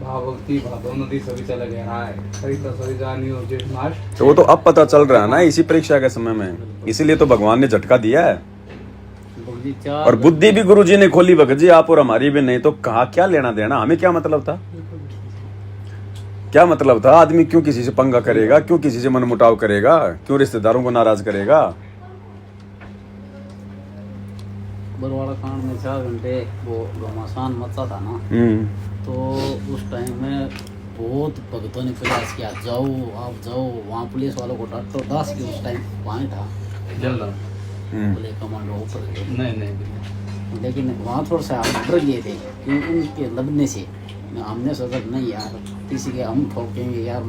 भक्ति भादो नदी सभी चला गया है, सही तो सही जानी हो जे नाश। तो वो तो अब पता चल रहा है ना, इसी परीक्षा के समय में, इसीलिए तो भगवान ने झटका दिया है। और बुद्धि भी गुरु जी ने खोली भगत जी, आप और हमारी भी। नहीं तो कहा क्या लेना देना, हमें क्या मतलब था, क्या मतलब था। आदमी क्यों किसी से पंगा करेगा, क्यों किसी से मनमुटाव करेगा, क्यों रिश्तेदारों को नाराज करेगा। बरवाड़ा कांड में 4 घंटे वो घमासान मचा था ना, तो उस टाइम में बहुत भक्तों ने प्रयास किया, जाओ आप जाओ वहाँ, पुलिस वालों को डांटो। दास की उस टाइम वहाँ था, बोले कमांडो ऊपर नहीं, लेकिन वहाँ थोड़ा सा हम डर गए थे क्योंकि उनके लड़ने से। हमने सोचा नहीं यार, किसी के हम ठोकेंगे यार,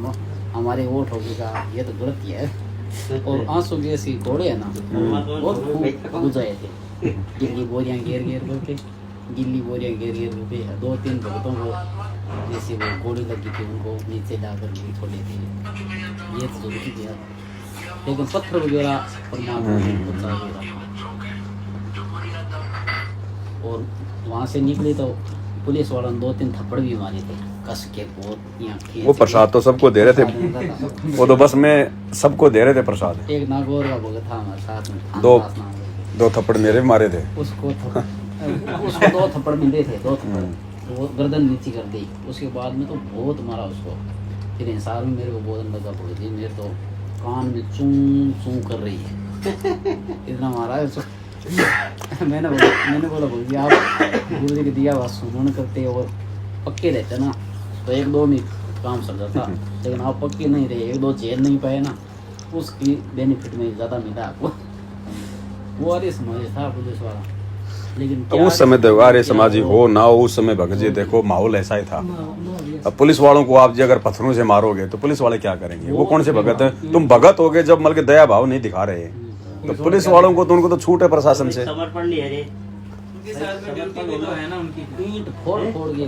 हमारे वो ठोकेगा, ये तो गलत ही है। और आंसू के ऐसी घोड़े है ना, बहुत बुझाए थे, गिल्ली बोरियाँ घेर करके, गिल्ली बोरियाँ घेर करके 2-3 भक्तों को जैसे वो गोली लगी थी उनको नीचे लाकर भी छोड़े थे। ये तो जरूरी किया, लेकिन पत्थर वगैरह परमात्मा ने बचा दिया। और वहाँ से निकले तो पुलिस वालों ने 2-3 थप्पड़ भी मारे थे कस के, बहुत। वो प्रसाद तो सबको दे रहे थे, वो तो बस में सबको दे रहे थे प्रसाद। एक नागौर का भगत था हमारे साथ में, 2 थप्पड़ मेरे भी मारे थे उसको 2 थप्पड़ मिले थे, 2 थप्पड़, तो वो गर्दन नीचे कर दी। उसके बाद में तो बहुत मारा उसको। फिर इंसान में मेरे को बोलने लगा, बोली मेरे तो कान में चूं चूं कर रही है, इतना मारा है उसको। मैंने बोला बोलिए आप गुरु जी के दिया हुआ सुमन करते और पक्के रहते ना तो 1-2 में काम चल जाता, लेकिन आप पक्के नहीं रहे, 1-2 झेल नहीं पाए ना, उसकी बेनिफिट में ज़्यादा मिला आपको। वो अरे समाज था पुलिस वाला, लेकिन उस समय तो आर्य समाजी हो ना हो, उस समय भगत जी देखो माहौल ऐसा ही था। अब पुलिस वालों को आप जी अगर पत्थरों से मारोगे तो पुलिस वाले क्या करेंगे, वो कौन से भगत है। तुम भगत होगे जब मतलब दया भाव नहीं दिखा रहे, तो पुलिस वालों को तो उनको तो छूट है प्रशासन से। उनके साथ में ड्यूटी भी तो है ना उनकी। पीठ फोड़ फोड़ के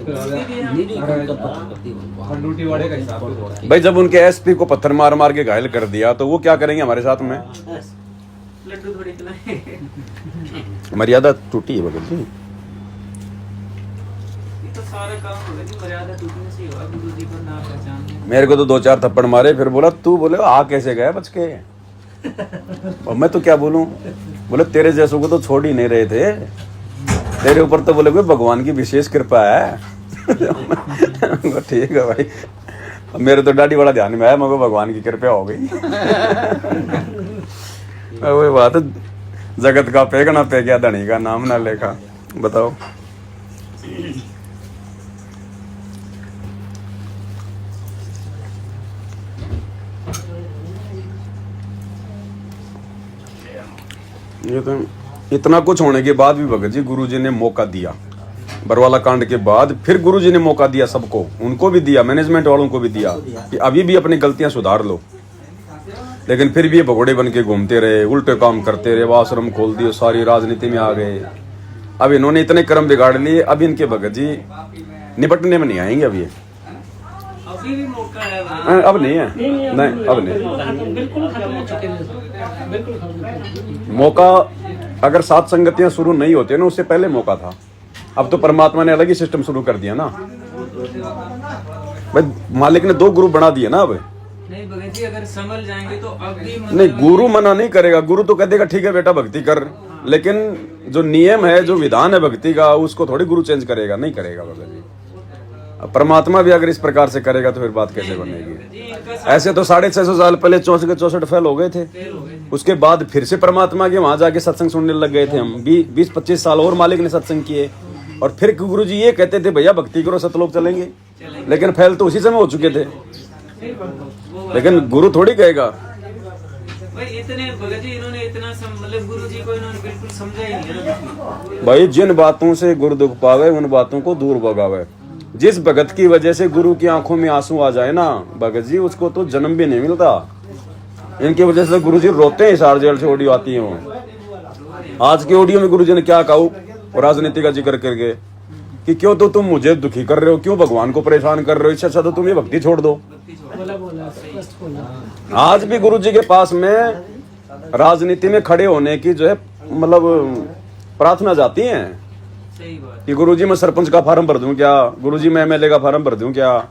नीली कर पत्थर करती है और ड्यूटी वाले का हिसाब है। भाई जब उनके एसपी को पत्थर मार मार के घायल कर दिया तो वो क्या करेंगे हमारे साथ में? लड्डू थोड़ी खिलाए। मर्यादा टूटी है भगत जी। ये तो सारा काम होगा जी, मर्यादा टूटने से ही होगा। गुरु जी को ना पहचान मेरे को तो 2-4 थप्पड़ मारे, फिर बोला तू बोले आ कैसे गया बच के। और मैं तो क्या बोलूं, बोले तेरे जैसों को तो छोड़ ही नहीं रहे थे, तेरे ऊपर तो बोले कोई भगवान की विशेष कृपा है। ठीक है भाई, मेरे तो दाढ़ी वाला ध्यान में आया, मगर भगवान की कृपा हो गई। वही बात है, जगत का पेग ना पे गया, धनी का नाम ना लेखा। बताओ ये तो इतना कुछ होने के बाद भी भगत जी गुरुजी ने मौका दिया। बरवाला कांड के बाद फिर गुरुजी ने मौका दिया सबको, उनको भी दिया, मैनेजमेंट वालों को भी दिया कि अभी भी अपनी गलतियां सुधार लो। लेकिन फिर भी ये भगोड़े बन के घूमते रहे, उल्टे काम करते रहे, आश्रम खोल दिए, सारी राजनीति में आ गए। अब इन्होंने इतने कर्म बिगाड़ लिए, अब इनके भगत जी निपटने में नहीं आएंगे। अब ये अभी भी मौका है, अब नहीं है, नहीं अब नहीं। बिल्कुल खत्म हो चुके हैं, बिल्कुल खत्म। मौका अगर 7 संगतियां शुरू नहीं होती ना, उससे पहले मौका था। अब तो परमात्मा ने अलग ही सिस्टम शुरू कर दिया ना भाई, मालिक ने 2 ग्रुप बना दिए ना। अब नहीं भगत जी, अगर संभल जाएंगे तो अब भी नहीं, गुरु मना नहीं करेगा। गुरु तो कह देगा ठीक है बेटा भक्ति कर, लेकिन जो नियम है, जो विधान है भक्ति का, उसको थोड़ी गुरु चेंज करेगा, नहीं करेगा भगत जी। अब परमात्मा भी अगर इस प्रकार से करेगा तो फिर बात कैसे बनेगी? ऐसे तो 650 साल पहले 64 फेल हो गए थे, उसके बाद फिर से परमात्मा के वहां जाके सत्संग सुनने लग गए थे हम। 20-25 साल और मालिक ने सत्संग किए, और फिर गुरु जी ये कहते थे भैया भक्ति करो सतलोक चलेंगे, लेकिन फेल तो उसी समय हो चुके थे। लेकिन गुरु थोड़ी कहेगा भाई, इतने भगत जी इन्होंने इतना मतलब गुरु जी को इन्होंने बिल्कुल समझा ही नहीं है। भाई जिन बातों से गुरु दुख पावे उन बातों को दूर भगावे। जिस भगत की वजह से गुरु की आंखों में आंसू आ जाए ना भगत जी, उसको तो जन्म भी नहीं मिलता। इनकी वजह से गुरु जी रोते हैं, हिसार जेल से ऑडियो आती है वो। आज के ऑडियो में गुरु जी ने क्या कहा, राजनीति का जिक्र करके कि क्यों तो तुम मुझे दुखी कर रहे हो, क्यों भगवान को परेशान कर रहे हो, इससे अच्छा तो तुम ये भक्ति छोड़ दो। आज भी गुरु जी के पास में राजनीति में खड़े होने की जो है मतलब प्रार्थना जाती है कि गुरुजी मैं सरपंच का फार्म भर दूं क्या, गुरुजी मैं एमएलए का फार्म भर दूं क्या।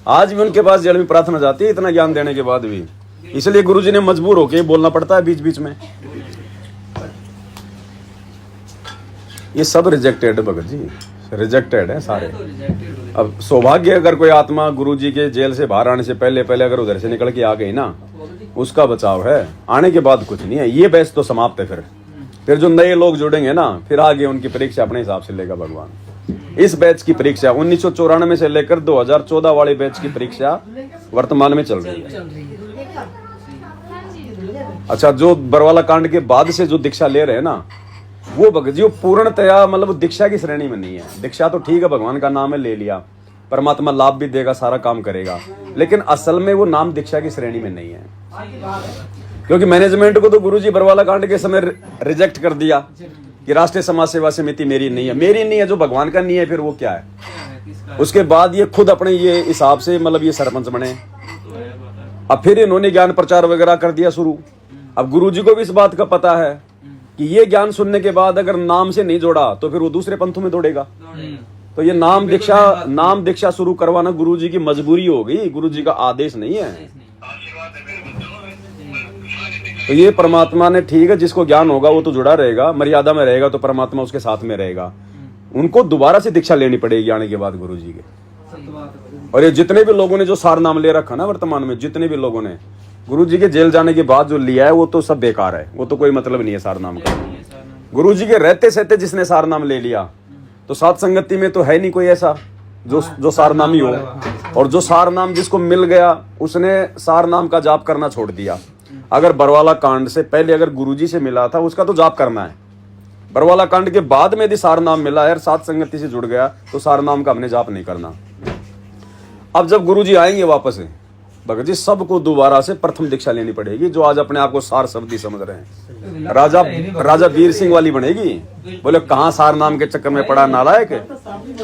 आज भी उनके पास जेल में प्रार्थना जाती है, इतना ज्ञान देने के बाद भी। इसलिए गुरुजी ने मजबूर होके बोलना पड़ता है बीच बीच में। ये सब रिजेक्टेड है भगत जी, रिजेक्टेड है सारे। अब सौभाग्य अगर कोई आत्मा गुरुजी के जेल से बाहर आने से पहले पहले अगर उधर से निकल के आ गई ना, उसका बचाव है। आने के बाद कुछ नहीं है, ये बैच तो समाप्त है। फिर जो नए लोग जुड़ेंगे ना, फिर आगे उनकी परीक्षा अपने हिसाब से लेगा भगवान। इस बैच की परीक्षा 1994 से लेकर 2014 वाले बैच की परीक्षा वर्तमान में चल रही है। अच्छा, जो बरवाला कांड के बाद से जो दीक्षा ले रहे हैं ना, वो भगत जी पूर्णतया मतलब दीक्षा की श्रेणी में नहीं है। दीक्षा तो ठीक है, भगवान का नाम है, ले लिया, परमात्मा लाभ भी देगा, सारा काम करेगा, लेकिन असल में वो नाम दीक्षा की श्रेणी में नहीं है। क्योंकि मैनेजमेंट को तो गुरुजी बरवाला कांड के समय रिजेक्ट कर दिया कि राष्ट्रीय समाज सेवा समिति मेरी नहीं है। मेरी नहीं है, जो भगवान का नहीं है फिर वो क्या है। उसके बाद ये खुद अपने ये हिसाब से मतलब ये सरपंच बने। अब फिर इन्होंने ज्ञान प्रचार वगैरह कर दिया शुरू। अब गुरुजी को भी इस बात का पता है कि ये ज्ञान सुनने के बाद अगर नाम से नहीं जोड़ा तो फिर वो दूसरे पंथों में दौड़ेगा। तो ये नाम दीक्षा शुरू करवाना गुरुजी की मजबूरी होगी, गुरुजी का आदेश नहीं है। तो ये परमात्मा ने ठीक है, जिसको ज्ञान होगा वो तो जुड़ा रहेगा, मर्यादा में रहेगा तो परमात्मा उसके साथ में रहेगा। उनको दोबारा से दीक्षा लेनी पड़ेगी आने के बाद गुरुजी के। और ये जितने भी लोगों ने जो सार नाम ले रखा ना वर्तमान में, जितने भी लोगों ने गुरुजी के जेल जाने के बाद जो लिया है वो तो सब बेकार है, वो तो कोई मतलब नहीं है सार नाम का। गुरुजी के रहते सहते जिसने सार नाम ले लिया तो सात संगति में तो है नहीं कोई ऐसा जो सार नामी हो। और जो सार नाम जिसको मिल गया उसने सार नाम का जाप करना छोड़ दिया। अगर बरवाला कांड से पहले अगर गुरुजी से मिला था उसका तो जाप करना है। बरवाला कांड के बाद में यदि सार नाम मिला है, सात संगति से जुड़ गया, तो सार नाम का हमने जाप नहीं करना। अब जब गुरुजी आएंगे वापस भगत जी सबको दोबारा से प्रथम दीक्षा लेनी पड़ेगी, जो आज अपने आप को सार शब्दी समझ रहे हैं। राजा वीर सिंह वाली बनेगी। बोले कहाँ सार नाम के चक्कर में पड़ा नालायक है,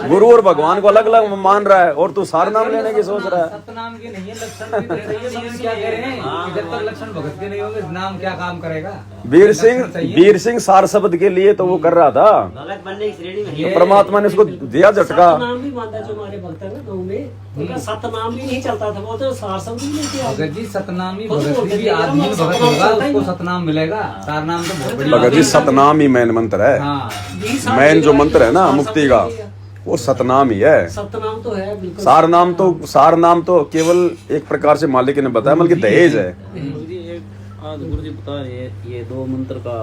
गुरु और भगवान को अलग अलग मान रहा है और तू सार नाम लेने की सोच रहा है। सतनाम के नहीं है लक्षण भी दे रही है, समझ क्या कह रहे हैं? जब तक लक्षण भगत के नहीं होंगे नाम क्या काम करेगा? वीर सिंह सार शब्द के लिए तो वो कर रहा था, भगत बनने की श्रेणी में तो परमात्मा ने उसको दिया झटका। नाम भी मानता जो हमारे भक्त है ना गाँव में, उनका सतनाम भी नहीं चलता था, वो तो सार शब्द ही लेके आए। भगत जी सतनामी भगत भी आदमी भगत होगा उसको सतनाम मिलेगा, सार नाम तो बहुत बड़ी भगत जी सतनाम ही मैन मंत्र है। मैन जो मंत्र है ना मुक्ति का, वो सतनाम ही है। सतनाम तो है बिल्कुल। सार नाम तो केवल एक प्रकार से मालिक ने बताया, बल्कि दहेज है। आज गुरु जी बता रहे ये 2 मंत्र का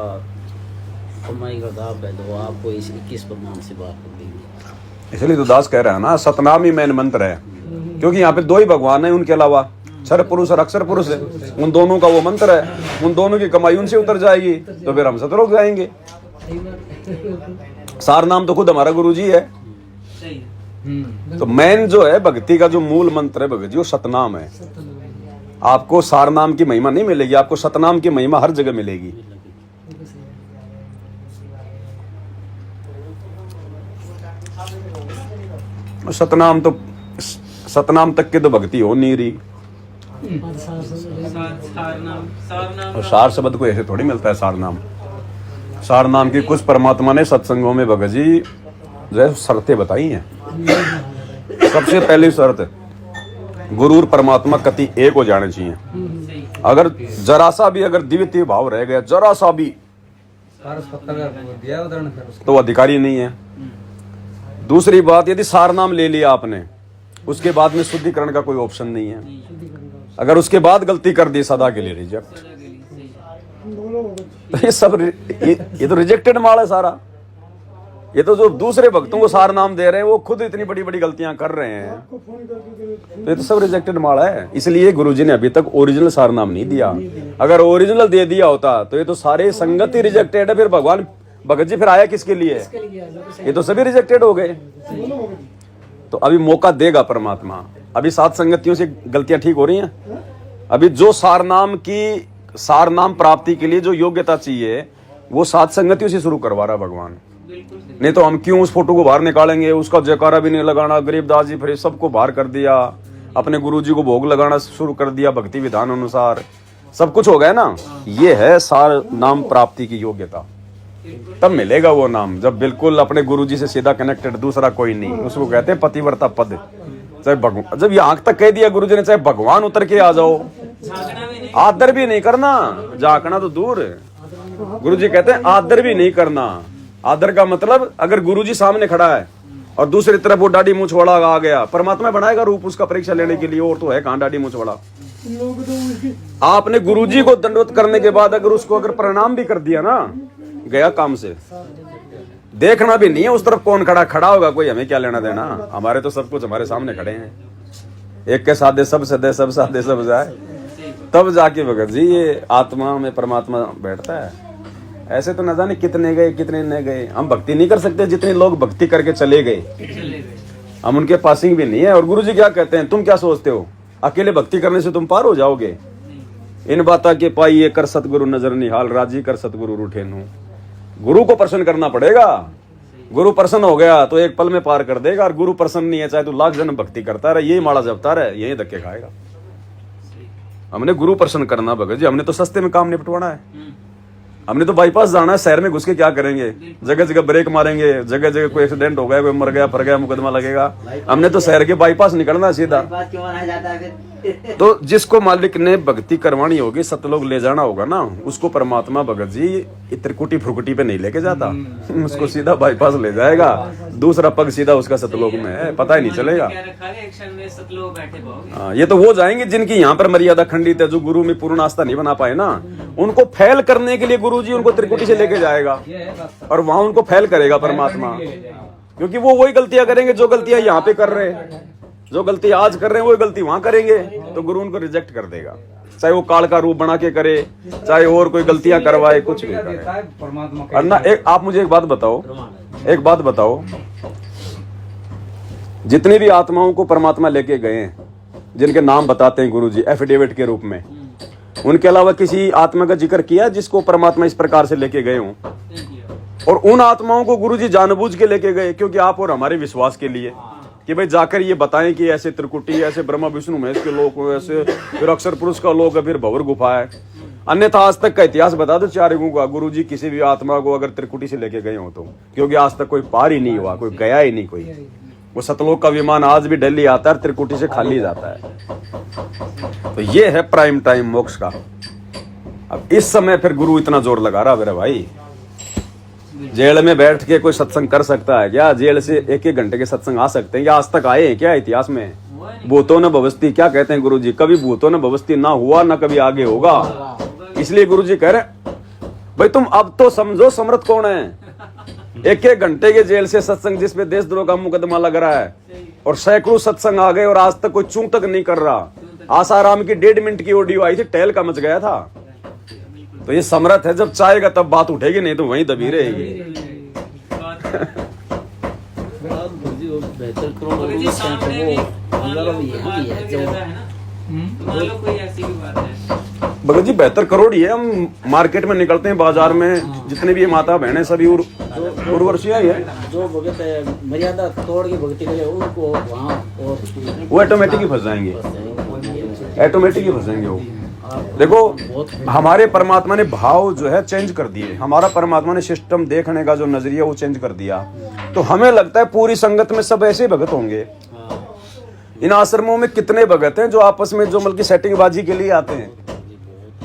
कमाई का दाब है, तो आपको इस 21 प्रमाण से बात कर देंगे। इसलिए तो दास कह रहा है ना सतनाम ही मैन मंत्र है, क्योंकि यहाँ पे 2 ही भगवान है, उनके अलावा क्षर पुरुष और अक्षर पुरुष है। उन दोनों का वो मंत्र है, उन दोनों की कमाई उनसे उतर जाएगी तो फिर हम सतलोक जाएंगे। सार नाम तो खुद हमारा गुरु जी है। तो मैन जो है भक्ति का जो मूल मंत्र है भगत जी, वो सतनाम है। आपको सार नाम की महिमा नहीं मिलेगी, आपको सतनाम की महिमा हर जगह मिलेगी। सतनाम तक की तो भक्ति हो नहीं रही। और सार शब्द को ऐसे थोड़ी मिलता है। सार नाम की कुछ परमात्मा ने सत्संगों में भगत जी जो है शर्तें बताई हैं। सबसे पहली शर्त, गुरु और परमात्मा कति एक हो जाने चाहिए। अगर जरा सा भी अगर द्वितीय भाव रह गया, जरा सा भी, तो अधिकारी नहीं है। दूसरी बात, यदि सार नाम ले लिया आपने, उसके बाद में शुद्धिकरण का कोई ऑप्शन नहीं है। अगर उसके बाद गलती कर दी, सदा के लिए रिजेक्ट। तो ये सब ये तो रिजेक्टेड माल है सारा। ये तो जो दूसरे भक्तों को सार नाम दे रहे हैं वो खुद इतनी बड़ी बड़ी गलतियां कर रहे हैं, तो ये तो सब रिजेक्टेड माल है। इसलिए गुरुजी ने अभी तक ओरिजिनल सार नाम नहीं दिया। अगर ओरिजिनल दे दिया होता तो ये तो सारे संगत ही रिजेक्टेड है। फिर भगवान भगत जी फिर आया किसके लिए? ये तो सभी रिजेक्टेड हो गए। तो अभी मौका देगा परमात्मा। अभी 7 संगतियों से गलतियां ठीक हो रही हैं। अभी जो सार नाम प्राप्ति के लिए जो योग्यता चाहिए वो 7 संगतियों से शुरू करवा रहा भगवान। नहीं तो हम क्यों उस फोटो को बाहर निकालेंगे? उसका जयकारा भी नहीं लगाना। गरीबदास जी फिर सबको बाहर कर दिया, अपने गुरुजी को भोग लगाना शुरू कर दिया भक्ति विधान अनुसार, सब कुछ हो गया ना। ये है सार नाम प्राप्ति की योग्यता। तब मिलेगा वो नाम जब बिल्कुल अपने गुरुजी से सीधा कनेक्टेड, दूसरा कोई नहीं। उसको कहते हैं पतिव्रता पद। चाहे भगवान, जब ये आंख तक कह दिया गुरुजी ने, चाहे भगवान उतर के आ जाओ, आदर भी नहीं करना। झांकना तो दूर, गुरुजी कहते हैं आदर भी नहीं करना। आदर का मतलब, अगर गुरुजी सामने खड़ा है और दूसरी तरफ वो दाढ़ी मूंछ वाला आ गया, परमात्मा बनाएगा रूप उसका परीक्षा लेने के लिए, और तो है कहां दाढ़ी मूंछ वाला। आपने गुरुजी को दंडवत करने के बाद अगर उसको अगर प्रणाम भी कर दिया ना, गया काम से। देखना भी नहीं है उस तरफ कौन खड़ा होगा, कोई हमें क्या लेना देना। हमारे तो सब कुछ हमारे सामने खड़े हैं। एक के साथ सब सदे सब साधे सब जाए, तब जाके भगत जी ये आत्मा में परमात्मा बैठता है। ऐसे तो न जाने कितने गए कितने न गए। हम भक्ति नहीं कर सकते जितने लोग भक्ति करके चले गए। हम उनके पासिंग भी नहीं है। और गुरुजी क्या कहते हैं, तुम क्या सोचते हो अकेले भक्ति करने से तुम पार हो जाओगे? इन बाता के पाइए कर सतगुरु नजर निहाल, राजी कर सतगुरु रूठे नू। गुरु को प्रसन्न करना पड़ेगा। गुरु प्रसन्न हो गया तो एक पल में पार कर देगा। और गुरु प्रसन्न नहीं है, चाहे तू लाख जन्म भक्ति करता रहे, यही माला जपता रहे, यही धक्के खाएगा। हमने गुरु प्रसन्न करना भगत जी, हमने तो सस्ते में काम निपटवाना है। हमने तो बाईपास जाना है, शहर में घुस के क्या करेंगे? जगह जगह ब्रेक मारेंगे, जगह जगह कोई एक्सीडेंट हो गया, कोई मर गया, फर गया, मुकदमा लगेगा। हमने तो शहर के बाईपास निकलना सीधा। तो जिसको मालिक ने भक्ति करवानी होगी, सतलोक ले जाना होगा ना, उसको परमात्मा भगत जी त्रिकुटी फुरकुटी पे नहीं लेके जाता। उसको सीधा बाईपास ले जाएगा, दूसरा पग सीधा उसका सतलोक में है, पता ही नहीं चलेगा। ये तो वो जाएंगे जिनकी यहाँ पर मर्यादा खंडित है, जो गुरु में पूर्ण आस्था नहीं बना पाए ना, उनको फैल करने के लिए गुरु जी उनको त्रिकुटी से लेके जाएगा और वहां उनको फैल करेगा परमात्मा। क्योंकि वो वही गलतियां करेंगे जो गलतियां यहाँ पे कर रहे हैं, जो गलती आज कर रहे हैं वही गलती वहां करेंगे, तो गुरु उनको रिजेक्ट कर देगा। चाहे वो काल का रूप बना के करे, चाहे और कोई गलतियां करवाए, कुछ भी करे। और ना आप मुझे एक बात बताओ, जितनी भी आत्माओं को परमात्मा लेके गए, जिनके नाम बताते हैं गुरुजी एफिडेविट के रूप में, उनके अलावा किसी आत्मा का जिक्र किया जिसको परमात्मा इस प्रकार से लेके गए हों? और उन आत्माओं को गुरुजी जानबूझ के लेके गए क्योंकि आप और हमारे विश्वास के लिए कि भाई जाकर ये बताएं कि ऐसे त्रिकुटी, ऐसे ब्रह्मा विष्णु महेश के लोग, ऐसे फिर अक्षर पुरुष का लोग, फिर भंवर गुफा है। अन्यथा आज तक का इतिहास बता दो चार युगों का, गुरुजी किसी भी आत्मा को अगर त्रिकुटी से लेके गए हो तो, क्योंकि आज तक कोई पार ही नहीं हुआ, कोई गया ही नहीं। कोई वो सतलोक का विमान आज भी दिल्ली आता है, त्रिकुटी से खाली जाता है। तो ये है प्राइम टाइम मोक्ष का। अब इस समय फिर गुरु इतना जोर लगा रहा मेरे भाई, जेल में बैठ के कोई सत्संग कर सकता है क्या? जेल से एक एक घंटे के सत्संग आ सकते हैं या आज तक आए हैं क्या इतिहास में? भूतों न भवस्ती, क्या कहते हैं गुरुजी? कभी भूतों न भवस्ती ना हुआ, ना कभी आगे होगा। इसलिए गुरुजी कह रहे भाई तुम अब तो समझो समर्थ कौन है। एक एक घंटे के जेल से सत्संग जिसपे देशद्रोह का मुकदमा लग रहा है और सैकड़ों सत्संग आ गए और आज तक कोई चूं तक नहीं कर रहा। आसाराम की 1.5 मिनट की ऑडियो आई थी, टहल का मच गया था। तो ये समर्थ है, जब चाहेगा तब बात उठेगी, नहीं तो वहीं दबी रहेगी। बेहतर करोड़ सामने भी मान लो कोई ऐसी भी बात है भगत जी, बेहतर करोड़ ही है। हम मार्केट में निकलते हैं, बाजार में जितने भी माता बहनें सभी उर्वशियां ही है। जो भगत है मर्यादा तोड़ के भक्ति करे उनको वहाँ वो ऑटोमेटिक ही फंस जाएंगे, ऑटोमेटिक ही फंस जाएंगे वो। देखो हमारे परमात्मा ने भाव जो है चेंज कर दिए, हमारा परमात्मा ने सिस्टम देखने का जो नजरिया वो चेंज कर दिया। तो हमें लगता है पूरी संगत में सब ऐसे भगत होंगे। इन आश्रमों में कितने भगत हैं जो आपस में जो मतलब सेटिंगबाजी के लिए आते हैं,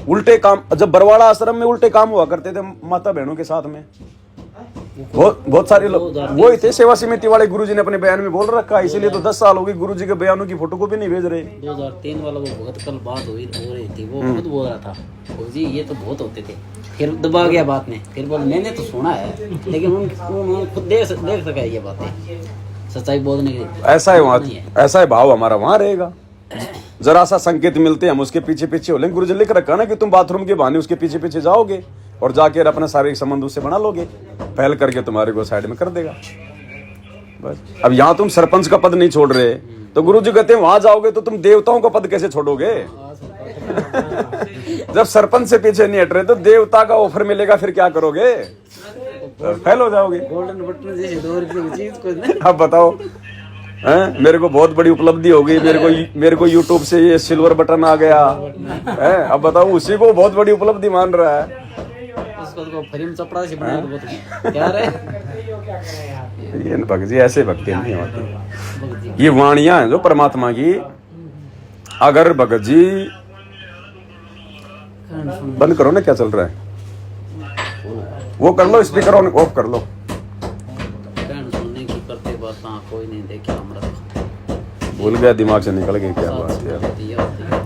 उल्टे काम। जब बरवाड़ा आश्रम में उल्टे काम हुआ करते थे माता बहनों के साथ में, बहुत सारे लोग वो ही थे। सेवा समिति वाले गुरुजी ने अपने बयान में बोल रखा है, इसीलिए तो 10 साल हो गए गुरुजी के बयानों की फोटो को भी नहीं भेज रहे। 2003 वाला वो भगत कल बात हो रही थी, वो खुद बोल रहा था गुरुजी ये तो बहुत होते थे, फिर दबा गया बात में, फिर बोल मैंने तो सुना है लेकिन उन्होंने खुद देख सका है ये बातें, सच्चाई बोलने की। ऐसा है वहाँ, ऐसा है भाव हमारा वहाँ रहेगा। जरा सा संकेत मिलते हैं हम उसके पीछे पीछे हो लेंगे। गुरुजी लिख रखा ना कि तुम बाथरूम के बहाने उसके पीछे पीछे जाओगे और जाके अपना शारीरिक संबंध उससे बना लोगे, पहल करके तुम्हारे को साइड में कर देगा बस। अब यहाँ तुम सरपंच का पद नहीं छोड़ रहे तो गुरुजी कहते हैं वहां जाओगे तो तुम देवताओं का पद कैसे छोड़ोगे? जब सरपंच से पीछे नहीं हट रहे तो देवता का ऑफर मिलेगा, फिर क्या करोगे? फेल हो जाओगे। गोल्डन बटन जैसे 2 रुपये की चीज को अब बताओ, मेरे को बहुत बड़ी उपलब्धि हो गई, मेरे को YouTube से ये सिल्वर बटन आ गया है। अब बताओ उसी को बहुत बड़ी उपलब्धि मान रहा है। उसको फ्रेम चपड़ा से बना दो क्या रे? ये भगत जी ऐसे भक्ति नहीं होती। ये वाणियां हैं जो परमात्मा की। अगर भगत जी बंद करो ना, क्या चल रहा है वो कर लो, स्पीकर ऑन ऑफ कर लो। सुनने की करते बात कोई नहीं देखा, हमरा भूल गया, दिमाग से निकल गई क्या बात है।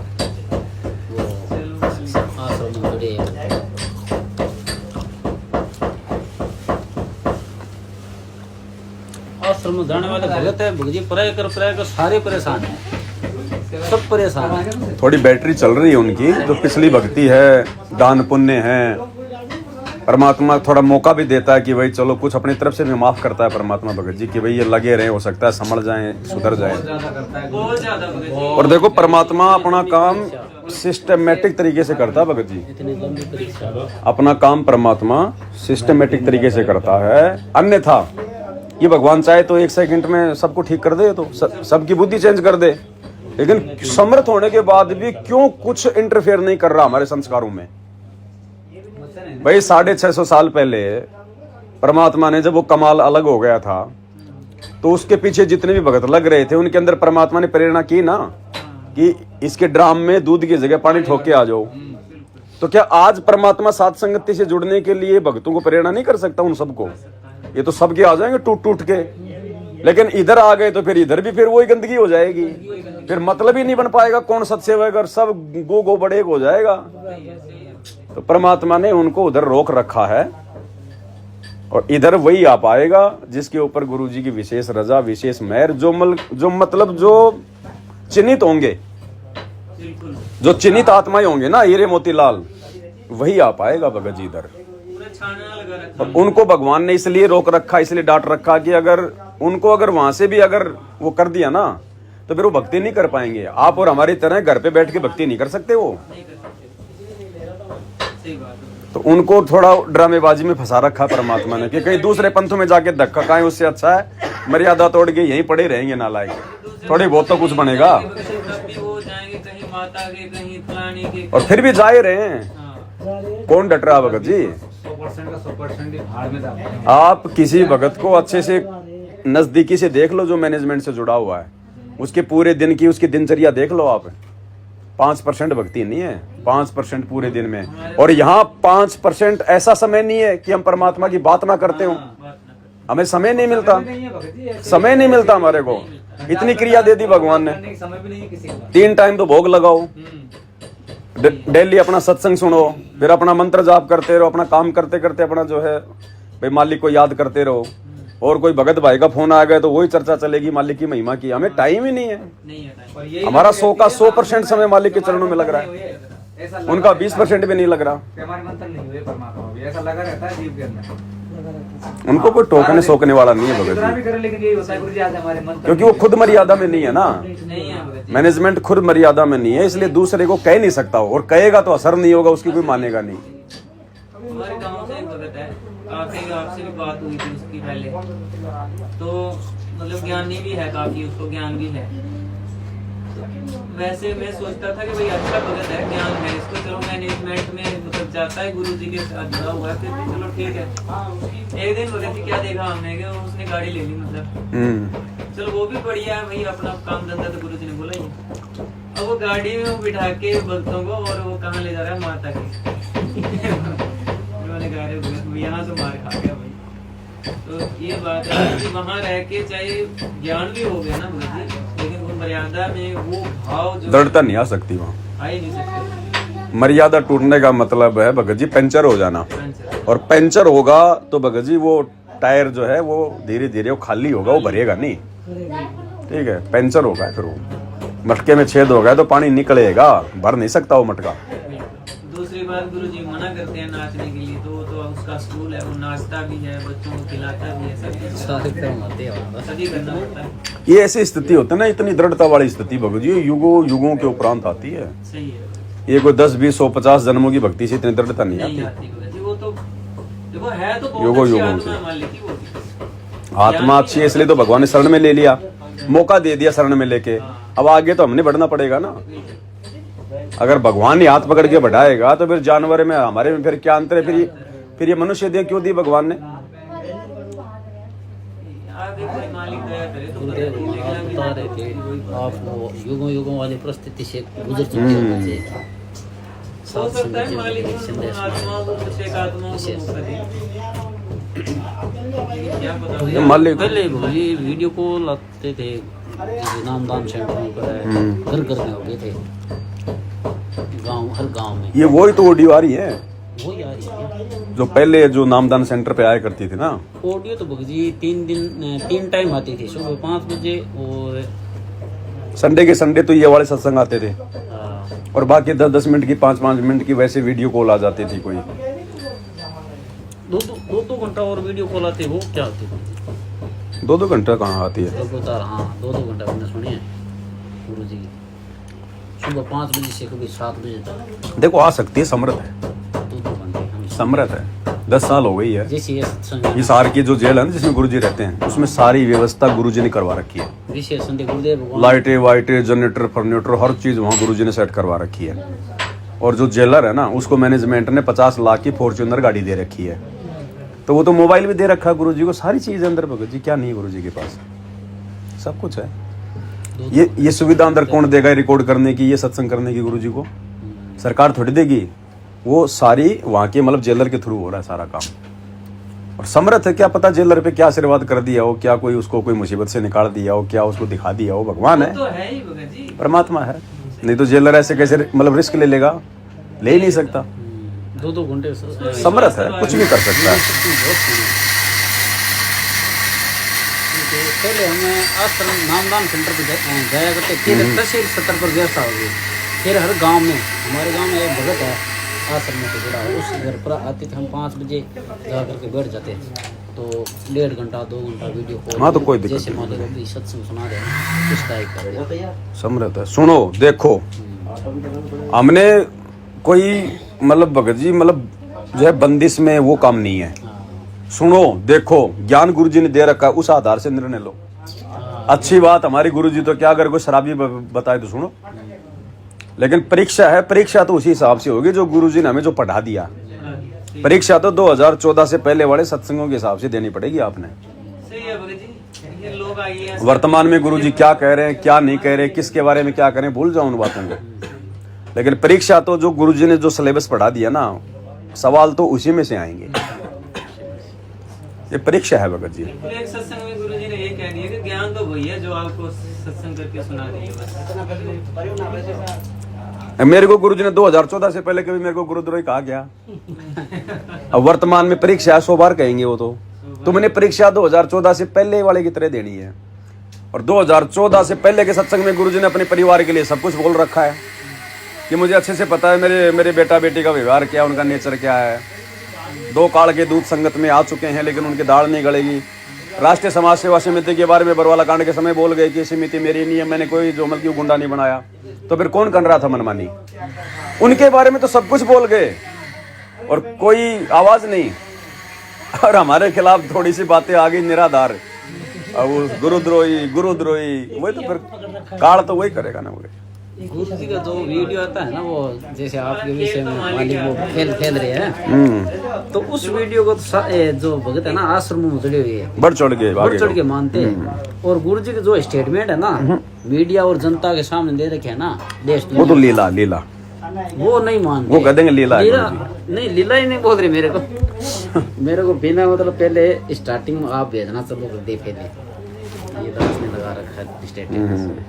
आश्रम में जाने वाले भगत है भगजी प्राय कर सारे परेशान हैं, सब परेशान हैं। थोड़ी बैटरी चल रही है उनकी, जो पिछली भक्ति है, दान पुण्य है। परमात्मा थोड़ा मौका भी देता है कि भाई चलो कुछ अपनी तरफ से भी माफ करता है परमात्मा भगत जी कि भाई ये लगे रहे, हो सकता है संभल जाएं, सुधर जाएं। बहुत ज्यादा और देखो परमात्मा अपना काम सिस्टमेटिक तरीके से करता है भगत जी। अपना काम परमात्मा सिस्टमेटिक तरीके से करता है। अन्यथा ये भगवान चाहे तो 1 सेकंड में सबको ठीक कर दे, तो सबकी बुद्धि चेंज कर दे, लेकिन समर्थ होने के बाद भी क्यों कुछ इंटरफेयर नहीं कर रहा हमारे संस्कारों में? भाई 650 साल पहले परमात्मा ने जब वो कमाल अलग हो गया था तो उसके पीछे जितने भी भगत लग रहे थे उनके अंदर परमात्मा ने प्रेरणा की ना कि इसके ड्राम में दूध की जगह पानी ठोक के आ जाओ। तो क्या आज परमात्मा साथ संगति से जुड़ने के लिए भक्तों को प्रेरणा नहीं कर सकता? उन सबको ये तो सबके आ जाएंगे टूट टूट के, लेकिन इधर आ गए तो फिर इधर भी फिर वही गंदगी हो जाएगी, फिर मतलब ही नहीं बन पाएगा। कौन सत्सेवक और सब गो बड़े हो जाएगा। तो परमात्मा ने उनको उधर रोक रखा है और इधर वही आ पाएगा जिसके ऊपर गुरुजी की विशेष रजा, विशेष मेहर, जो चिन्हित होंगे, जो चिन्हित आत्माएं होंगे ना, हीरे मोतीलाल, वही आ पाएगा भगत जी इधर। और उनको भगवान ने इसलिए रोक रखा, इसलिए डांट रखा कि अगर वहां से भी अगर वो कर दिया ना तो फिर वो भक्ति नहीं कर पाएंगे। आप और हमारी तरह घर पे बैठ के भक्ति नहीं कर सकते वो। सही बात है। तो उनको थोड़ा ड्रामेबाजी में फंसा रखा परमात्मा ने कि कहीं दूसरे पंथों में जाके धक्का खाएं, उससे अच्छा है मर्यादा तोड़ के यहीं पड़े रहेंगे नालायक, थोड़ी बहुत तो कुछ बनेगा। तब भी वो जाएंगे कहीं माता के, कहीं फलाने के, और फिर भी जा ही रहे हैं, हाँ। कौन डट रहा भगत जी? 100% का 100% ही भाड़ में जाते हैं। आप किसी भगत को अच्छे से नजदीकी से देख लो जो मैनेजमेंट से जुड़ा हुआ है, उसके पूरे दिन की उसकी दिनचर्या देख लो आप। 5% भक्ति नहीं है, 5% पूरे दिन में। और यहाँ 5% ऐसा समय नहीं है कि हम परमात्मा की बात ना करते हो, हमें समय नहीं मिलता, समय नहीं मिलता हमारे को। इतनी क्रिया दे दी भगवान ने, समय भी नहीं है किसी का। 3 टाइम तो भोग लगाओ, डेली अपना सत्संग सुनो, फिर अपना मंत्र जाप करते रहो, अपना काम करते करते अपना जो है भाई मालिक को याद करते रहो। और कोई भगत भाई का फोन आ गया तो वही चर्चा चलेगी मालिक की महिमा की। हमें टाइम ही नहीं है। हमारा 100 का 100% समय मालिक के चरणों में लग रहा है, उनका 20% भी नहीं लग रहा। हमारे मंत्र नहीं हुए परमात्मा भी ऐसा लगा रहता है जीव के अंदर। उनको कोई टोकने सोकने वाला नहीं है भगत कितना जी, भी करे लेकिन यही होता है गुरु जी आज हमारे मंत्र क्योंकि वो खुद मर्यादा में नहीं है ना। नहीं है भगत जी। मैनेजमेंट खुद मर्यादा में नहीं है, इसलिए दूसरे को कह नहीं सकता हो, और कहेगा तो असर नहीं होगा, उसकी कोई मानेगा नहीं। हमारे गांव से एक भगत है, काफी आपसे भी बात हुई थी उसकी पहले, तो मतलब ज्ञानी भी है काफी, उसको ज्ञान भी है। वैसे मैं सोचता था कि भाई अच्छा भगत है, ज्ञान है इसको, चलो मैनेजमेंट में मतलब जाता है, गुरु जी के साथ जुड़ा हुआ है, फिर भी चलो ठीक है। एक दिन भगत जी क्या देखा हमने कि उसने गाड़ी ले ली, मतलब चलो वो भी बढ़िया है भाई, अपना काम धंधा तो गुरु जी ने बोला ही। अब वो गाड़ी में वो बिठा के भक्तों को, और वो कहाँ ले जा रहा है, माता के। मैंने कहा अरे भगत यहाँ से मार खा गया भाई। तो ये बात है कि वहाँ रह के चाहे ज्ञान भी हो गया ना भगत जी, लेकिन वो मर्यादा में वो भाव जो दृढ़ता नहीं आ सकती वहाँ। आ ही नहीं सकते। मर्यादा टूटने का मतलब है भगत जी पंचर हो जाना, और पंचर होगा तो भगत जी वो टायर जो है वो धीरे धीरे वो खाली होगा, वो भरेगा नहीं। ठीक है, पंचर होगा, फिर वो मटके में छेद हो गया तो पानी निकलेगा, भर नहीं सकता वो मटका। दूसरी बात, गुरु जी मना करते हैं नाचने के लिए, तो उसका स्कूल है, वो नाचता भी है, बच्चों को खिलाता भी है, सभी करना पड़ता है। ये ऐसी स्थिति होती है ना, इतनी दृढ़ता वाली स्थिति भगत जी युगों के उपरांत आती है। सही है। ये कोई 10, 20, 100, 50 जन्मों की भक्ति से इतनी दृढ़ता नहीं नहीं आती। आती भगत जी, वो तो देखो है तो युगों बहुत अच्छी युगों आत्मा की। है मालिक की, वो आत्मा अच्छी है इसलिए तो भगवान ने शरण में ले लिया, मौका दे दिया शरण में लेके। अब आगे तो हमने बढ़ना पड़ेगा ना। अगर भगवान ही हाथ पकड़ के बढ़ाएगा तो फिर जानवर में हमारे में फिर क्या अंतर है? फिर ये मनुष्य देह क्यों दी भगवान ने? आगे कोई मालिक दया करे तो गुरुदेव आप बता रहे थे आप वो युगों वाली परिस्थिति से गुजर चुके हैं से हो सकता है मालिक उन आत्माओं को, कुछ एक आत्माओं को मौका दे। क्या पता मालिक पहले ये वीडियो कॉल आते थे नामदान सेंटरों पर, घर घर में हो गए थे, गांव हर गांव में। ये वही तो ऑडियो आ रही है वही आ रही है जो पहले जो नामदान सेंटर पे आया करती थी ना। ऑडियो तो भगजी 3 टाइम आती थी, सुबह 5 बजे और संडे के संडे तो ये वाले सत्संग आते थे, और बाकी 10-10 मिनट की 5-5 मिनट की वैसे वीडियो कॉल आ जाती थी। कोई 2-2 घंटा और वीडियो कॉल आते, वो क्या होती थी? 2-2 घंटा कहाँ आती है? लगातार, हाँ 2-2 घंटा मैंने सुनी है गुरु जी की, सुबह 5 बजे से कभी 7 बजे तक। देखो आ सकती है, समर्थ है, 2-2 घंटे हम समर्थ है। 10 साल हो गई है। जैसे ये सत्संग इस आर की जो जेल है ना जिसमें गुरुजी रहते हैं, उसमें सारी व्यवस्था गुरुजी ने करवा रखी है। विशेष संडे गुरुदेव भगवान लाइटें वाइटें जनरेटर फर्नीचर हर चीज वहाँ गुरुजी ने सेट करवा रखी है। और जो जेलर है ना उसको मैनेजमेंट ने 50 लाख की फॉर्च्यूनर गाड़ी दे रखी है, तो वो तो मोबाइल भी दे रखा है गुरुजी को, सारी चीज अंदर भगत जी क्या नहीं है गुरुजी के पास, सब कुछ है। ये सुविधा अंदर कौन देगा रिकॉर्ड करने की, ये सत्संग करने की गुरुजी को? सरकार थोड़ी देगी, वो सारी वहाँ के मतलब जेलर के थ्रू हो रहा है सारा काम। और समर्थ है, क्या पता जेलर पे क्या आशीर्वाद कर दिया हो, क्या कोई उसको कोई मुसीबत से निकाल दिया हो, क्या उसको दिखा दिया हो। भगवान है, तो है ही भगत जी, परमात्मा है, नहीं तो जेलर ऐसे कैसे मतलब रिस्क ले लेगा? ले ही नहीं सकता। 2-2 घंटे समर्थ है, कुछ भी कर सकता है। पहले हमें आश्रम नामदान सेंटर पे जाया करते, फिर तहसील स्तर पर व्यवस्था हो गई, फिर हर गांव में, हमारे गांव में एक भगत है आश्रम से जुड़ा, उस घर पर आते थे हम 5 बजे जा करके बैठ जाते थे, तो 1.5 घंटा 2 घंटा वीडियो कॉल। हाँ, तो कोई दिक्कत जैसे मान लो अभी सत्संग सुना रहे हैं उस टाइप का समझता है। सुनो देखो, हमने कोई मतलब भगत जी मतलब जो है बंदिश में वो काम नहीं है। सुनो देखो, ज्ञान गुरु जी ने दे रखा, उस आधार से निर्णय लो। अच्छी बात, हमारे गुरु जी तो क्या अगर कोई शराबी बताए तो सुनो, लेकिन परीक्षा है, परीक्षा तो उसी हिसाब से होगी जो गुरु जी ने हमें जो पढ़ा दिया। परीक्षा तो 2014 से पहले वाले सत्संगों के हिसाब से देनी पड़ेगी आपने। सही है भगत जी, ये लोग आइए वर्तमान में गुरु जी क्या कह रहे हैं, क्या नहीं कह रहे, किसके बारे में क्या करें, भूल जाओ उन बातों को। लेकिन परीक्षा तो जो गुरु जी ने जो सिलेबस पढ़ा दिया ना, सवाल तो उसी में से आएंगे। ये परीक्षा है भगत जी। एक सत्संग में गुरु जी ने ये कह दिया कि ज्ञान तो वही है जो आपको सत्संग करके सुना दिए बस। मेरे को गुरु जी ने 2014 से पहले कभी मेरे को गुरुद्रोही कहा गया। अब वर्तमान में परीक्षा है, 100 बार कहेंगे वो तो। तुमने परीक्षा 2014 से पहले वाले की तरह देनी है। और 2014 से पहले के सत्संग में गुरु जी ने अपने परिवार के लिए सब कुछ बोल रखा है कि मुझे अच्छे से पता है मेरे बेटा बेटी का व्यवहार क्या, उनका नेचर क्या है। 2 काल के दूत संगत में आ चुके हैं लेकिन उनकी दाढ़ नहीं गलेगी। राष्ट्रीय समाज सेवा समिति के बारे में बरवाला कांड के समय बोल गए कि समिति मेरी नहीं है, मैंने कोई जोमल की गुंडा नहीं बनाया। तो फिर कौन कर रहा था मनमानी? उनके बारे में तो सब कुछ बोल गए और कोई आवाज नहीं। और हमारे खिलाफ थोड़ी सी बातें आ गई निराधार, और वो गुरुद्रोही वही तो फिर काल तो वही करेगा ना। गुरु जी का जो वीडियो आता है ना, वो जैसे आपके विषय में मालिक वो फैल रहे हैं, तो उस वीडियो को जो भगत है ना आश्रम में जुड़े हुए है, बढ़ चढ़ के मानते हैं। और गुरु जी के जो स्टेटमेंट है ना मीडिया और जनता के सामने दे रखे है ना, देश वो तो लीला वो नहीं मानते। वो कह देंगे लीला नहीं, लीला ही नहीं बोल रही मेरे को बिना मतलब पहले स्टार्टिंग में आप भेजना चलो कर दे, पहले ये दास ने लगा रखा है स्टेटमेंट,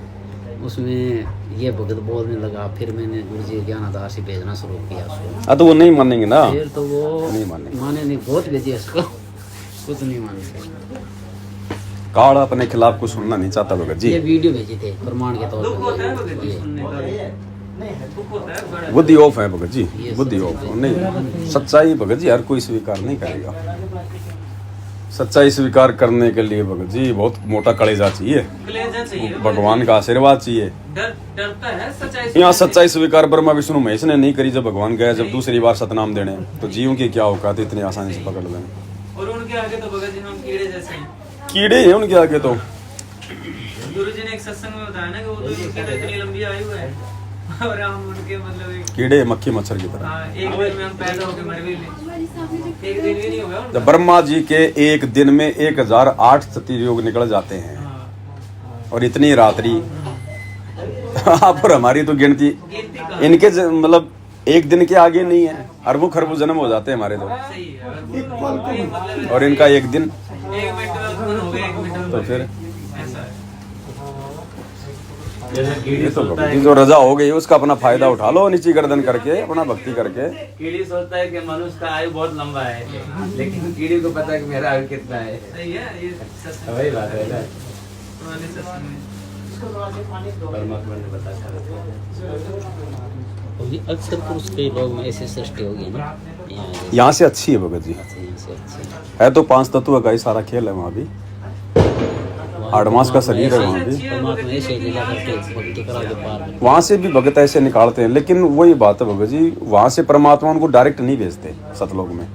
उसमें ये भगत बोलने लगा, फिर मैंने गुरु जी ज्ञानाधार से भेजना शुरू किया उसको। तो वो नहीं मानेंगे ना, फिर तो वो नहीं मानेंगे, माने नहीं, बहुत भेजिए उसको, कुछ नहीं मानेंगे। काल अपने खिलाफ कुछ सुनना नहीं चाहता भगत जी। ये वीडियो भेजे थे प्रमाण के तौर दुख होता है भगत जी पर। सुनने का, दुख होता है बड़ा। बुद्धि ऑफ है भगत जी, बुद्धि ऑफ नहीं। सच्चाई भगत जी हर कोई स्वीकार नहीं करेगा। सच्चाई स्वीकार करने के लिए भगत जी बहुत मोटा कलेजा चाहिए, कलेजा चाहिए, भगवान का आशीर्वाद चाहिए। डरता है सच्चाई। यहाँ सच्चाई स्वीकार ब्रह्मा विष्णु महेश ने नहीं करी। जब भगवान गया जब दूसरी बार सतनाम देने, तो जीवों की क्या औकात इतनी आसानी से पकड़ लें। और उनके आगे तो भगत जी हम कीड़े जैसे हैं। कीड़े हैं उनके आगे तो। गुरु जी ने एक सत्संग में बताया ना कि वो तो इतनी लंबी आयु है और हम उनके मतलब एक कीड़े मक्खी मच्छर की तरह। एक दिन में हम पैदा होकर मर भी ले, एक दिन भी नहीं हुआ। जब ब्रह्मा जी के एक दिन में 1008 सतयुग निकल जाते हैं और इतनी रात्रि आप और हमारी तो गिनती इनके मतलब एक दिन के आगे नहीं है। अरबों खरबों जन्म हो जाते हैं हमारे तो, सही है। और इनका एक दिन, 1 मिनट हो गया, 1 मिनट तो फिर ऐसा है। ये तो भक्ति जो रजा हो गई उसका अपना फायदा उठा लो, नीची गर्दन करके अपना भक्ति करके। कीड़ी सोचता है कि मनुष्य का आयु बहुत लंबा है, लेकिन कीड़ी को पता है कि मेरा आयु कितना है। सही है, ये सत्संग वही बात है ना, पुराने सत्संग में परमात्मा ने बताया। अक्सर पुरुष कई लोग में ऐसे सृष्टि होगी ना, यहाँ से अच्छी है भगत जी, यहाँ से अच्छी है तो 5 तत्व का ही सारा खेल है वहाँ भी। 8 मास का शरीर है वहाँ भी। परमात्मा ऐसे लीला करके भक्ति करा के पार। वहाँ से भी भगत ऐसे निकालते हैं, लेकिन वही बात है भगत जी, वहाँ से परमात्मा उनको डायरेक्ट नहीं भेजते सतलोक में,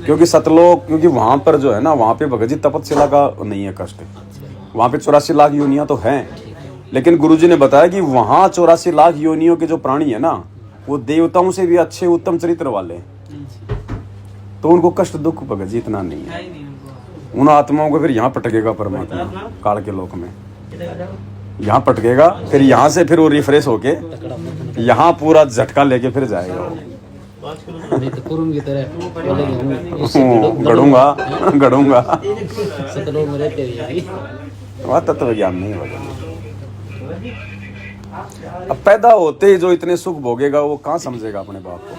क्योंकि सतलोक, क्योंकि वहाँ पर जो है ना, वहाँ पे भगत जी तपस्या का नहीं है कष्ट। वहाँ पे 84 लाख योनियाँ तो हैं, लेकिन गुरुजी ने बताया कि वहाँ 84 लाख योनियों के जो प्राणी है ना, वो देवताओं से भी अच्छे उत्तम चरित्र वाले हैं, तो उनको कष्ट दुख भगत जी इतना नहीं है। उन आत्माओं को फिर यहाँ पटकेगा परमात्मा काल के लोक में, यहाँ पटकेगा, फिर यहाँ से फिर वो रिफ्रेश होके यहाँ पूरा झटका लेके फिर जाएगा। नहीं तो कुरुम की तरह गढ़ूंगा सतलोक में रहते हुए वहाँ तत्व ज्ञान नहीं होगा। अब पैदा होते ही जो इतने सुख भोगेगा वो कहाँ समझेगा अपने बाप को।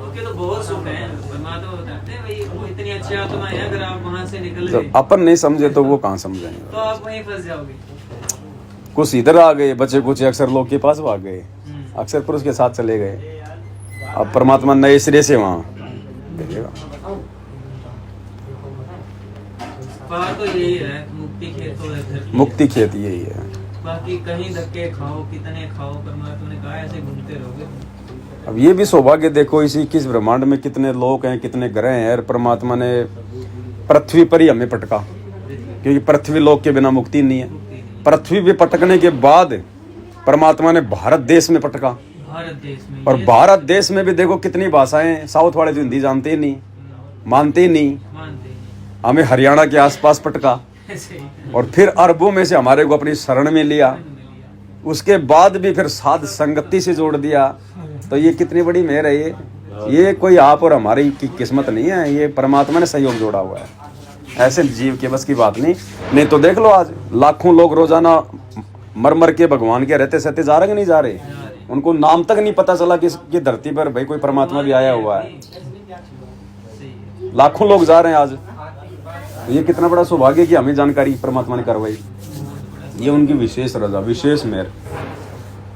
ओके, तो बहुत सुख है, परमात्मा बताते हैं भाई वो इतनी अच्छी आत्मा है, अगर आप वहाँ से निकल गए जब अपन नहीं समझे तो वो कहाँ समझेंगे। तो आप वहीं फंस जाओगे। कुछ इधर आ गए बच्चे, कुछ अक्सर लोग के पास भाग गए, अक्सर पुरुष के साथ चले गए। अब परमात्मा नए सिरे से वहाँ भेजेगा। बात तो यही है, मुक्ति खेत तो है धरती। मुक्ति खेत यही है। बाकी कहीं धक्के खाओ, कितने खाओ, परमात्मा ने कहा ऐसे घूमते रहोगे। अब ये भी सौभाग्य देखो, इसी 21 ब्रह्मांड में कितने लोग हैं, कितने ग्रह हैं, और परमात्मा ने पृथ्वी पर ही हमें पटका, क्योंकि पृथ्वी लोक के बिना मुक्ति नहीं है। पृथ्वी पे पटकने के बाद परमात्मा ने भारत देश में पटका, भारत देश में, और भारत देश में भी देखो कितनी भाषाएं, साउथ वाले जो हिंदी जानते ही नहीं, मानते ही नहीं, मानते हैं। हमें हरियाणा के आसपास पटका, ऐसे ही और फिर अरबों में से हमारे को अपनी शरण में लिया, उसके बाद भी फिर साध संगति से जोड़ दिया। तो ये कितनी बड़ी मेहर है। ये कोई आप और हमारी की किस्मत नहीं है, ये परमात्मा ने सहयोग जोड़ा हुआ है। ऐसे जीव के बस की बात नहीं तो देख लो आज लाखों लोग रोजाना मर मर के भगवान के रहते सहते जा रहे कि नहीं जा रहे, उनको नाम तक नहीं पता चला कि इसकी धरती पर भाई कोई परमात्मा भी आया हुआ है। लाखों लोग जा रहे हैं आज। तो ये कितना बड़ा सौभाग्य है कि हमें जानकारी परमात्मा ने करवाई। ये उनकी विशेष रजा, विशेष मेहर।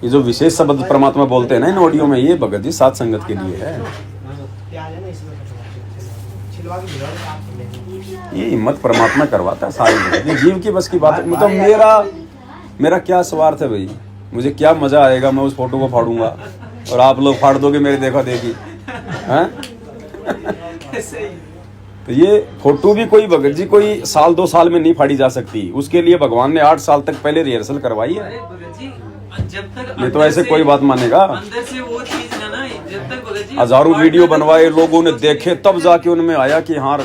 ये जो विशेष शब्द परमात्मा बोलते हैं ना इन ऑडियो में, ये भगत जी सात संगत के लिए है। ये हिम्मत परमात्मा करवाता है सारी जगह। ये जीव की बस की बात है। मतलब मेरा क्या स्वार्थ है भाई, मुझे क्या मजा आएगा, मैं उस फोटो को फाड़ूंगा और आप लोग फाड़ दोगे मेरे देखा देखी हैं? तो ये फोटो भी कोई भगत जी कोई साल 2 साल में नहीं फाड़ी जा सकती, उसके लिए भगवान ने 8 साल तक पहले रिहर्सल करवाई है। अरे भगत जी, जब तक ये तो ऐसे कोई बात मानेगा। अंदर से वो चीज ना, जब तक भगत जी हजारों वीडियो बनवाए, लोगों ने देखे, तब जाके उनमें आया कि हाँ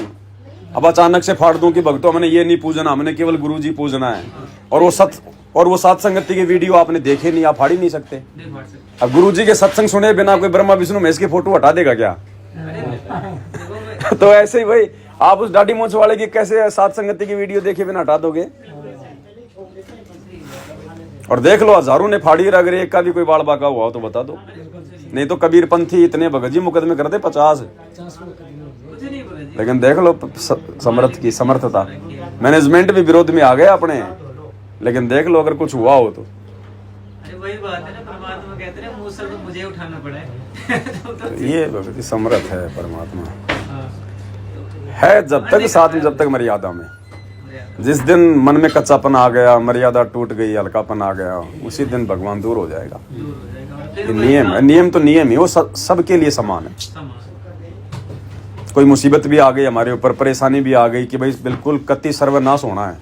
अब अचानक से फाड़ दूं कि भक्तों हमने ये नहीं पूजना, हमने केवल गुरु जी पूजना है। और वो सात संगति के वीडियो आपने देखे नहीं, आप फाड़ ही नहीं सकते। अब गुरु जी के सत्संग सुने बिना कोई ब्रह्मा विष्णु महेश की फोटो हटा देगा क्या? तो ऐसे ही भाई आप उस दाढ़ी मूंछ वाले की कैसे सात संगति की वीडियो देखे बिना हटा दोगे? और देख लो हजारों ने फाड़ी, अगर एक का भी कोई बाल बाका हुआ हो तो बता दो। नहीं तो कबीर पंथी इतने भगत जी मुकदमे कर दे 50। लेकिन देख लो समर्थ की समर्थता, मैनेजमेंट भी विरोध में आ गए अपने। लेकिन देख लो अगर कुछ हुआ हो तो वही बात है ना, परमात्मा कहते हैं मुंह से तो मुझे उठाना पड़ा है। ये भगत जी समर्थ है परमात्मा है, जब तक साथ में, जब तक मर्यादा में। जिस दिन मन में कच्चापन आ गया, मर्यादा टूट गई, हल्कापन आ गया, उसी दिन भगवान दूर हो जाएगा। ये नियम है, नियम तो नियम ही, वो सबके लिए समान है। कोई मुसीबत भी आ गई हमारे ऊपर, परेशानी भी आ गई कि भाई बिल्कुल कति सर्वनाश होना है,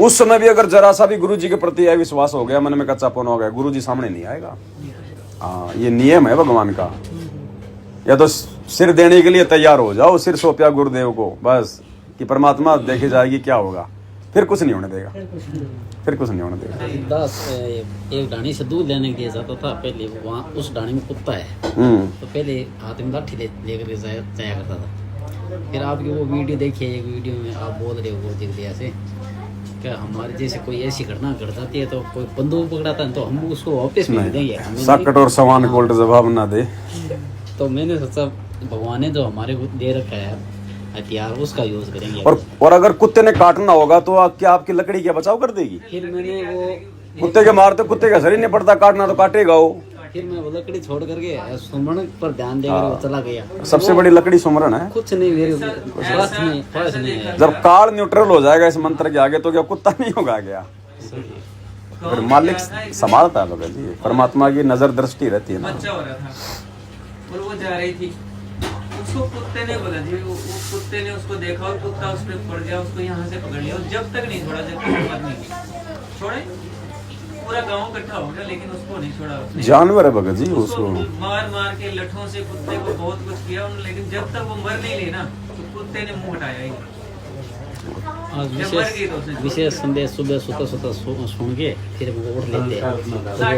उस समय भी अगर जरा सा भी गुरु जी के प्रति विश्वास हो गया, मन में कच्चापन हो गया, गुरु जी सामने नहीं आएगा। हाँ, ये नियम है भगवान का। या तो सिर देने के लिए तैयार हो जाओ, सिर सौंपया गुरुदेव को बस कि परमात्मा देखे जाएगी क्या होगा, फिर कुछ नहीं होने देगा, फिर कुछ नहीं होने देगा। एक डाणी से दूध लेने के लिए जाता था पहले, वहाँ उस डाणी में कुत्ता है, तो पहले हाथ में लाठी लेकर जाया करता था। फिर आपकी वो वीडियो देखिए, एक वीडियो में आप बोल रहे हो वो दिख दिया से क्या हमारे जैसे कोई ऐसी घटना घट जाती है तो कोई बंदूक पकड़ाता है तो हम उसको वापस भेज देंगे, सकट और सवान को उल्टा जवाब ना दे। तो मैंने सोचा भगवान ने जो हमारे को दे रखा है हथियार, उसका यूज करेंगे। और अगर कुत्ते ने काटना होगा तो क्या आपकी लकड़ी क्या बचाव कर देगी? फिर मैंने वो कुत्ते के मारते कुत्ते का शरीर नहीं पड़ता, काटना तो काटेगा वो। फिर मैं वो लकड़ी छोड़ करके सुमरण पर ध्यान देकर वो चला गया। सबसे बड़ी लकड़ी सुमरण है। कुछ नहीं, मेरे स्वास्थ्य में पास नहीं है। जब काल न्यूट्रल हो जाएगा इस मंत्र के आगे तो क्या कुत्ता नहीं होगा क्या? फिर मालिक संभालता है भगत जी, परमात्मा की नजर दृष्टि रहती है ना। बच्चा हो रहा था और वो जा रही थी, उसको कुत्ते ने बोला जी, वो कुत्ते ने उसको देखा और कुत्ता उस पर पड़ गया, उसको यहाँ से पकड़ लिया और जब तक नहीं छोड़ा, जब तक मर नहीं छोड़े। पूरा गांव इकट्ठा हो गया लेकिन उसको नहीं छोड़ा उसने। जानवर है भगत जी, उसको मार मार के लठों से कुत्ते को बहुत कुछ किया उन्होंने, लेकिन जब तक वो मर नहीं ली ना तो कुत्ते ने मुंह हटाया ही। विशेष संदेश सुबह सुता सुन के फिर वो उठ लेते हैं।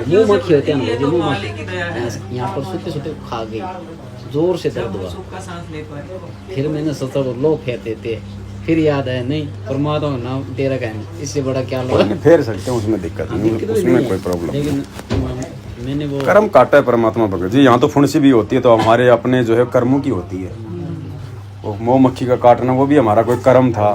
मुंह मक्खी होते हैं, जो मुंह मक्खी यहाँ पर सोते सोते खा गई, जोर से दर्द हुआ। फिर मैंने सोचा वो लोग फेरते थे, फिर याद आया नहीं परमात्मा का नाम दे रखा है, इससे बड़ा क्या लगा। फेर सकते हैं, उसमें दिक्कत नहीं, उसमें कोई प्रॉब्लम नहीं। लेकिन मैंने वो कर्म काटा है परमात्मा भगत जी। यहाँ तो फुंसी भी होती है तो हमारे अपने जो है कर्मों की होती है। वो मोह मक्खी का काटना वो भी हमारा कोई कर्म था।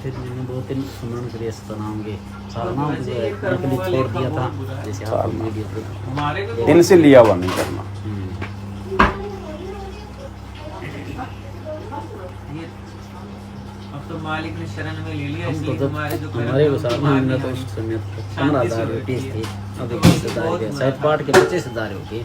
फिर मैंने 2-3 सुमरण के लिए नाम के सारा नाम नकली छोड़ दिया था, जैसे आप वीडियो पे इनसे लिया हुआ नहीं करना। अब तो मालिक ने शरण में ले लिया, हम तो इसलिए जब हमारे जो हमारे हिसाब में हमने तो उस समय 15,000 रुपीज़ थी, अब 21,000 के शायद पार्ट के 25,000 हो गए,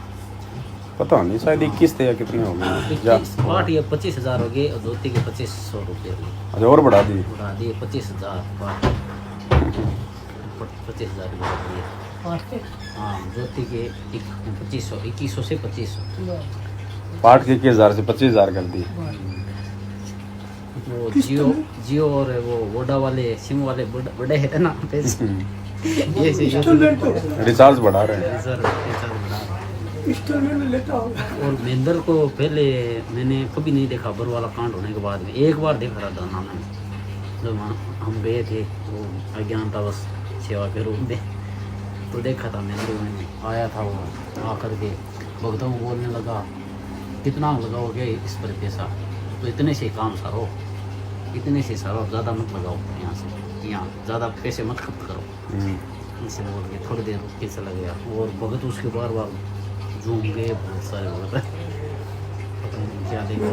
पता नहीं शायद 21 थे या कितने हो गए या 21 पार्ट या 25,000 हो गए और धोती के 2,500 रुपये हो गए, अच्छा और बढ़ा दी। उड़ा दिए 25,000 पार्ट, 25,000 रुपये बढ़ा दिए। हाँ धोती के 2500, 2100 से 2500। पार्ट के 21,000 से 25,000 कर दी। वो जियो और वो वोडा वाले सिम वाले बड़े है ना पैसे, ये से रिचार्ज बढ़ा रहे हैं। सर रिचार्ज बढ़ा रहे हैं। और महेंद्र को पहले मैंने कभी नहीं देखा, बरवाला कांड होने के बाद में एक बार देखा था दाना में, जब हम गए थे वो अज्ञानतावश सेवा के रूप में, तो देखा था महेंद्र में आया था वो, आकर के भक्तों को बोलने लगा कितना लगाओगे इस पर पैसा, तो इतने से काम सारो, इतने से सारो, ज़्यादा मत लगाओ, यहाँ से यहाँ ज़्यादा पैसे मत खर्च करो, इसे बोल के थोड़ी देर उसके चला गया। और भगत उसके बार बार झूम गए, बहुत सारे भगत पता नहीं क्या देखा।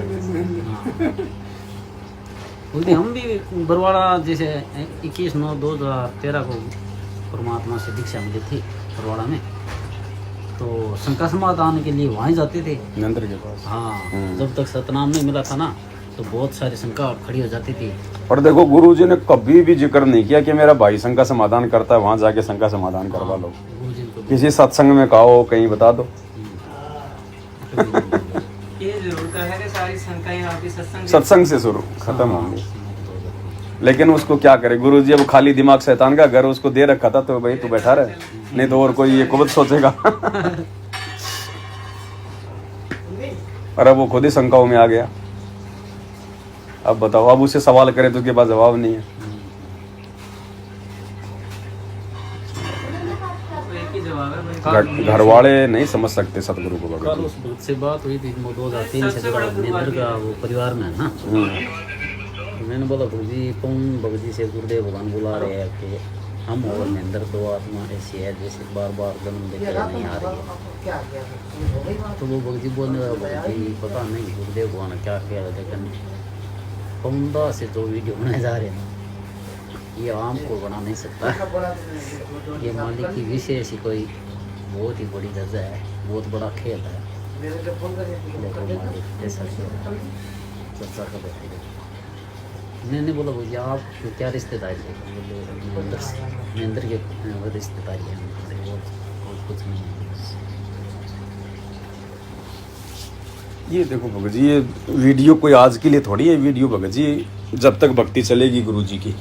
उस दिन हम भी बरवाड़ा जैसे 21/9/2013 को परमात्मा से दीक्षा मिली थी बरवाड़ा में, तो शंका समाधान के लिए वहाँ जाते थे नंतर के पास। हाँ जब तक सतनाम नहीं मिला था ना, तो बहुत सारी शंका खड़ी हो जाती थी। और देखो गुरुजी ने कभी भी जिक्र नहीं किया कि मेरा भाई शंका समाधान करता है, वहाँ जाके शंका समाधान करवा लो। गुरुजी को किसी सत्संग में कहो, कहीं बता दो। ये जरूर कहा है कि सारी शंकाएं आपकी सत्संग से शुरू खत्म होंगी, लेकिन उसको क्या करे गुरुजी, अब खाली दिमाग शैतान का घर उसको दे रखा था, तो भाई तू बैठा रहे, नहीं तो और कोई ये कुबत सोचेगा। और अब वो खुद ही शंकाओं में आ गया। अब बताओ, अब उसे सवाल करे तो उसके पास जवाब नहीं है। घर वाले नहीं समझ सकते सतगुरु को। कल उस भक्त से बात हुई थी 2003 से, महेंद्र का वो परिवार में है ना, मैंने बोला भगजी कौन, भगजी से गुरुदेव भगवान बुला रहे हैं कि हम और महेंद्र दो आत्मा ऐसी है जैसे बार बार जन्म लेकर नहीं आ रही है। तो वो भगजी बोलने लगा भगजी पता नहीं गुरुदेव भगवान क्या किया, लेकिन कौंदा से जो वीडियो बनाए जा रहे हैं ये आम को बना नहीं सकता, ये मालिक की विशेष ही कोई बहुत ही बड़ी दर्जा है, बहुत बड़ा खेल है, लेकिन मालिक ऐसा चर्चा कर रहे थे। मैंने बोला भैया आप क्या रिश्तेदारी है, महेंद्र के रिश्तेदारी है, और कुछ नहीं है। ये देखो भगत जी, ये वीडियो कोई आज के लिए थोड़ी है वीडियो भगत जी, जब तक भक्ति चलेगी गुरु जी की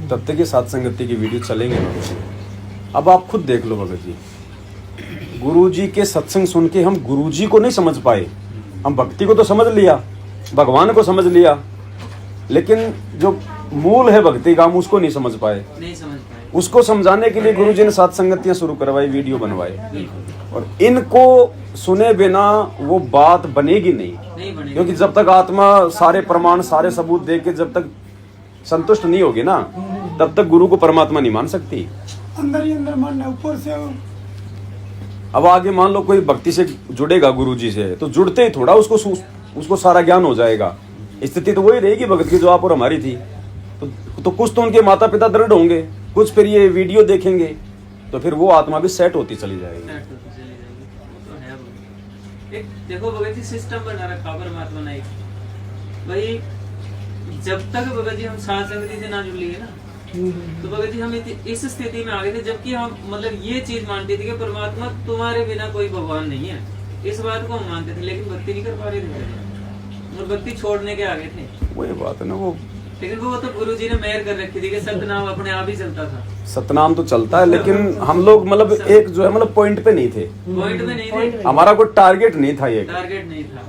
तब तक ये साथ संगति की वीडियो चलेंगे भगत जी। अब आप खुद देख लो भगत जी, गुरु जी के सत्संग सुन के हम गुरु जी को नहीं समझ पाए, हम भक्ति को तो समझ लिया, भगवान को समझ लिया, लेकिन जो मूल है भक्ति का हम उसको नहीं समझ पाए। उसको समझाने के लिए गुरु जी ने साथ संगतियां शुरू करवाई, वीडियो बनवाए, और इनको सुने बिना वो बात बनेगी नहीं, क्योंकि जब तक आत्मा सारे प्रमाण सारे सबूत दे के जब तक संतुष्ट नहीं होगी ना, तब तक गुरु को परमात्मा नहीं मान सकती। अंदर ही अंदर मानना, ऊपर से अब आगे मान लो कोई भक्ति से जुड़ेगा गुरु जी से, तो जुड़ते ही थोड़ा उसको सारा ज्ञान हो जाएगा। स्थिति तो वही रहेगी भगत की जो आप और हमारी थी, तो कुछ तो उनके माता पिता दृढ़ होंगे, कुछ फिर ये वीडियो देखेंगे, तो फिर वो आत्मा भी सेट होती चली जाएगी। एक देखो भगत जी सिस्टम बना रखा परमात्मा ने भाई, जब तक भगत जी हम साथ संगति से ना जुड़ लिए ना, तो भगत जी हम इस स्थिति में आ गए थे, जबकि हम मतलब ये चीज मानते थे कि परमात्मा तुम्हारे बिना कोई भगवान नहीं है, इस बात को हम मानते थे, लेकिन भक्ति नहीं कर पा रहे थे और भक्ति छोड़ने के आगे थे। वही बात है ना, वो लेकिन वो तो गुरु जी ने मेहर कर रखी थी कि सतनाम अपने आप ही चलता था। सतनाम तो चलता है, लेकिन हम लोग मतलब एक जो है मतलब पॉइंट पे नहीं थे, पॉइंट पे नहीं थे, हमारा कोई टारगेट नहीं था, ये टारगेट नहीं था।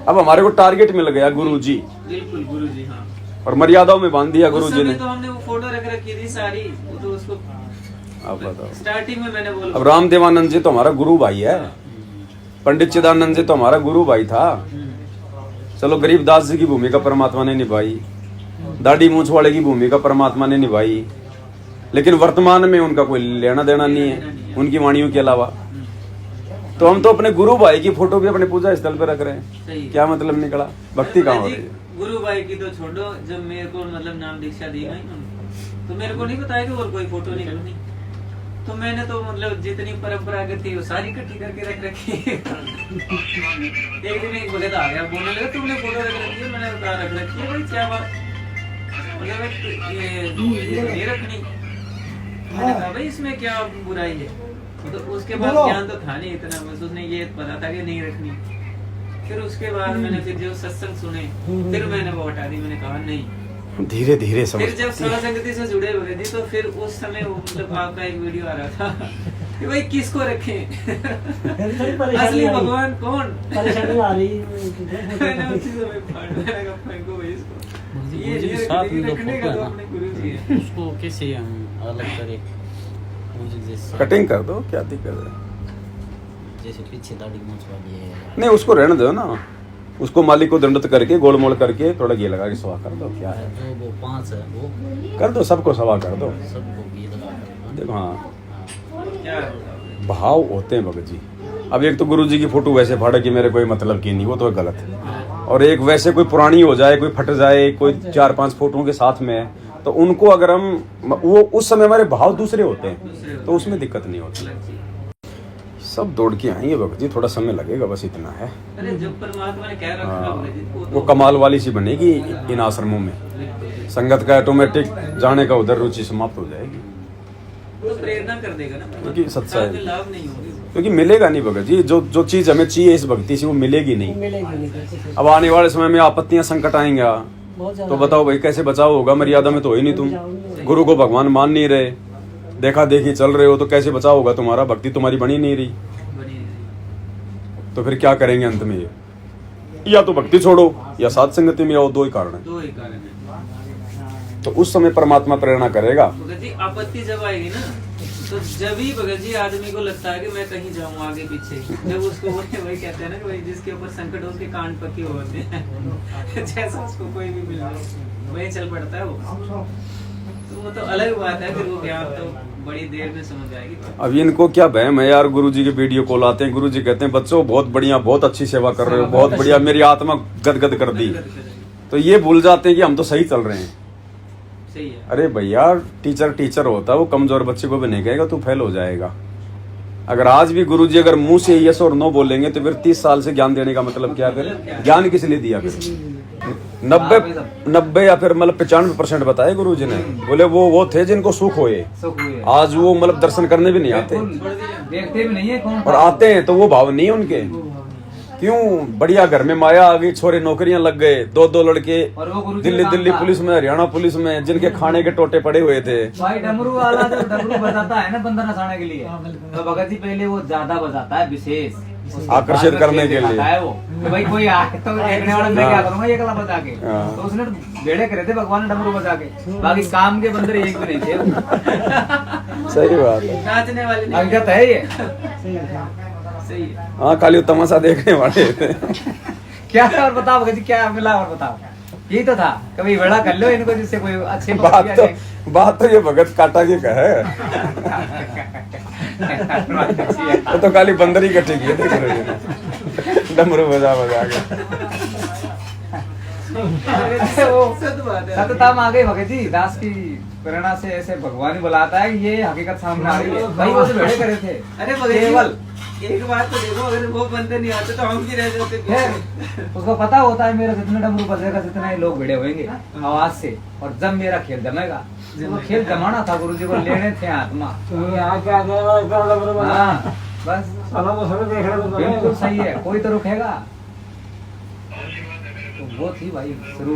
अब हमारे को टारगेट मिल गया गुरु जी, बिल्कुल गुरु जी, हाँ, और मर्यादाओं में बांध दिया गुरु जी ने। तो हमने वो फोटो रख रखी थी सारी, वो तो उसको आप बताओ, स्टार्टिंग में मैंने बोला। अब रामदेवानंद जी तो हमारा गुरु भाई है, पंडित चिदानंद जी तो हमारा गुरु भाई था, चलो गरीबदास जी की भूमिका परमात्मा ने निभाई, दाढ़ी मूंछ वाले की भूमिका परमात्मा ने निभाई, लेकिन वर्तमान में उनका कोई लेना देना नहीं है उनकी वाणियों के अलावा। तो हम तो अपने गुरु भाई की फोटो भी अपने पूजा स्थल पे रख रहे हैं, क्या मतलब निकला, भक्ति कहाँ हो रही है? गुरु भाई की तो छोड़ो, जब मेरे को मतलब नाम दीक्षा दी गई ना, तो मेरे को नहीं बताया कि और कोई फोटो नहीं रखनी। तो मैंने तो मतलब जितनी परंपरागत थी वो सारी इकट्ठी करके रख रखी। एक दिन एक भगत आ गया, बोलने लगा तुमने फोटो रख रखी है? मैंने कहा रख रखी है भाई, क्या बात? ये नहीं रखनी। मैंने कहा भाई इसमें क्या बुराई है? तो उसके बाद ज्ञान तो था नहीं इतना, बस उसने ये पता था कि नहीं रखनी। फिर उसके बाद मैंने फिर जो सत्संग सुने, फिर मैंने वो हटा दी। मैंने कहा नहीं, धीरे धीरे फिर जब सभा संगति से जुड़े हुए थे तो फिर उस समय वो मतलब आपका एक वीडियो आ रहा था कि भाई किसको रखें, असली भगवान कौन? परेशानी आ रही मैंने उसी समय मैंने कहा फेंको भाई इसको, ये साथ में रखने का तो अपने गुरु जी है। उसको कैसे हम अलग करें? जैसे कटिंग कर दो, क्या दिक्कत है? जैसे पीछे दाढ़ी मूंछ वाली है, नहीं उसको रहने दो ना, उसको मालिक को दंडत करके गोल मोल करके थोड़ा घी लगा के सवा कर दो। क्या है, जो वो 5 है वो कर दो, सबको सवा कर दो। सबको घी लगा कर देखो हाँ, क्या भाव होते हैं भगत जी। अब एक तो गुरु जी की फोटो वैसे फाड़े कि मेरे कोई मतलब की नहीं, वो तो गलत है। और एक वैसे कोई पुरानी हो जाए, कोई फट जाए, कोई 4-5 फोटों के साथ में है, तो उनको अगर हम वो उस समय हमारे भाव दूसरे होते हैं तो उसमें दिक्कत नहीं होती। सब दौड़ के आएंगे भगत जी, थोड़ा समय लगेगा, बस इतना है। अरे जो परमात्मा ने क्या रखा होगा जी, वो कमाल वाली सी बनेगी इन आश्रमों में। संगत का ऑटोमेटिक जाने का उधर रुचि समाप्त हो जाएगी, तो प्रेरणा कर देगा ना, क्योंकि सच्चाई, साथ में लाभ नहीं होगी। क्योंकि मिलेगा नहीं भगत जी, जो चीज हमें चाहिए इस भक्ति से वो मिलेगी नहीं। अब आने वाले समय में आपत्तियां संकट आएंगे तो बताओ भाई कैसे बचाव होगा? मर्यादा में तो हो ही नहीं, तुम गुरु को भगवान मान नहीं रहे, देखा देखी चल रहे हो, तो कैसे बचाव होगा तुम्हारा? भक्ति तुम्हारी बनी नहीं रही तो फिर क्या करेंगे अंत में? ये या तो भक्ति छोड़ो या साथ संगति में आओ, दो ही कारण है। दो ही कारण है। तो उस समय परमात्मा प्रेरणा करेगा। भगत जी आपत्ति जब आएगी ना, तो जब ही भगत जी आदमी को लगता है कि मैं कहीं जाऊँ आगे पीछे, जब उसको वही कहते हैं ना कि भाई जिसके ऊपर संकट हो उसके कान पके होते हैं जैसा उसको कोई भी मिल रहा वही चल पड़ता है वो। तो वो तो अलग बात है, फिर वो ज्ञान तो बड़ी देर में समझ आएगी। अब इनको क्या वहम है यार, गुरुजी के वीडियो कॉल आते हैं, गुरुजी कहते हैं बच्चों बहुत बढ़िया, बहुत अच्छी सेवा कर रहे हो, बहुत बढ़िया, मेरी आत्मा गदगद कर दी। तो ये भूल जाते हैं कि हम तो सही चल रहे हैं। सही है। अरे भैया टीचर होता है, वो कमजोर बच्चे को भी नहीं कहेगा तू फेल हो जाएगा। अगर आज भी गुरुजी अगर मुंह से यस और नो बोलेंगे तो फिर 30 साल से ज्ञान देने का मतलब क्या? फिर ज्ञान किस लिए दिया? फिर 90 या फिर मतलब 95% बताए गुरुजी ने, बोले वो थे जिनको सुख होए। आज वो मतलब दर्शन करने भी नहीं आते, देखते भी नहीं है कौन, और आते हैं तो वो भाव नहीं है उनके। क्यों? बढ़िया घर में माया आ गई, छोरे नौकरियां लग गए, 2 लड़के दिल्ली पुलिस में, हरियाणा पुलिस में, जिनके खाने के टोटे पड़े हुए थे। भाई डमरू वाला जो डमरू बजाता है ना बंदर नचाने के लिए, तो भगत जी पहले वो ज्यादा बजाता है, विशेष आकर्षित करने के लिए है वो, तो भाई कोई आए तो देखने वाला मैं क्या करूंगा ये कला बजा के। तो उसने बेड़े करे थे भगवान ने डमरू बजा के, बाकी काम के बंदर एक भी नहीं थे। सही बात है, नाचने वाले अंगत है ये। सही है। हाँ, खाली तमाशा देखने वाले थे। क्या और बताओ भगत जी, क्या मिला और बताओ? यही तो था, कभी बड़ा कर लो इनको जिससे कोई अच्छे बात तो ये भगत काटा के कहे तो खाली बंदर ही इकट्ठे किए थे डमरू बजा के। सततम आ गई भगत जी, दास की प्रेरणा से ऐसे भगवान ही बुलाता है, ये हकीकत सामने आ रही है। भाई वो तो भेड़े करे थे। अरे केवल एक बात तो देखो, अगर वो बंदे नहीं आते तो हम भी रह जाते। उसको पता होता है मेरा जितने डमरू बजेगा जितना ही लोग भिड़े होंगे आवाज से, और जब मेरा खेल जमेगा, वो खेल जमाना था, गुरुजी को लेने थे आत्मा। हाँ बस बिल्कुल सही है, कोई तो रुकेगा। तो वो थी भाई शुरू।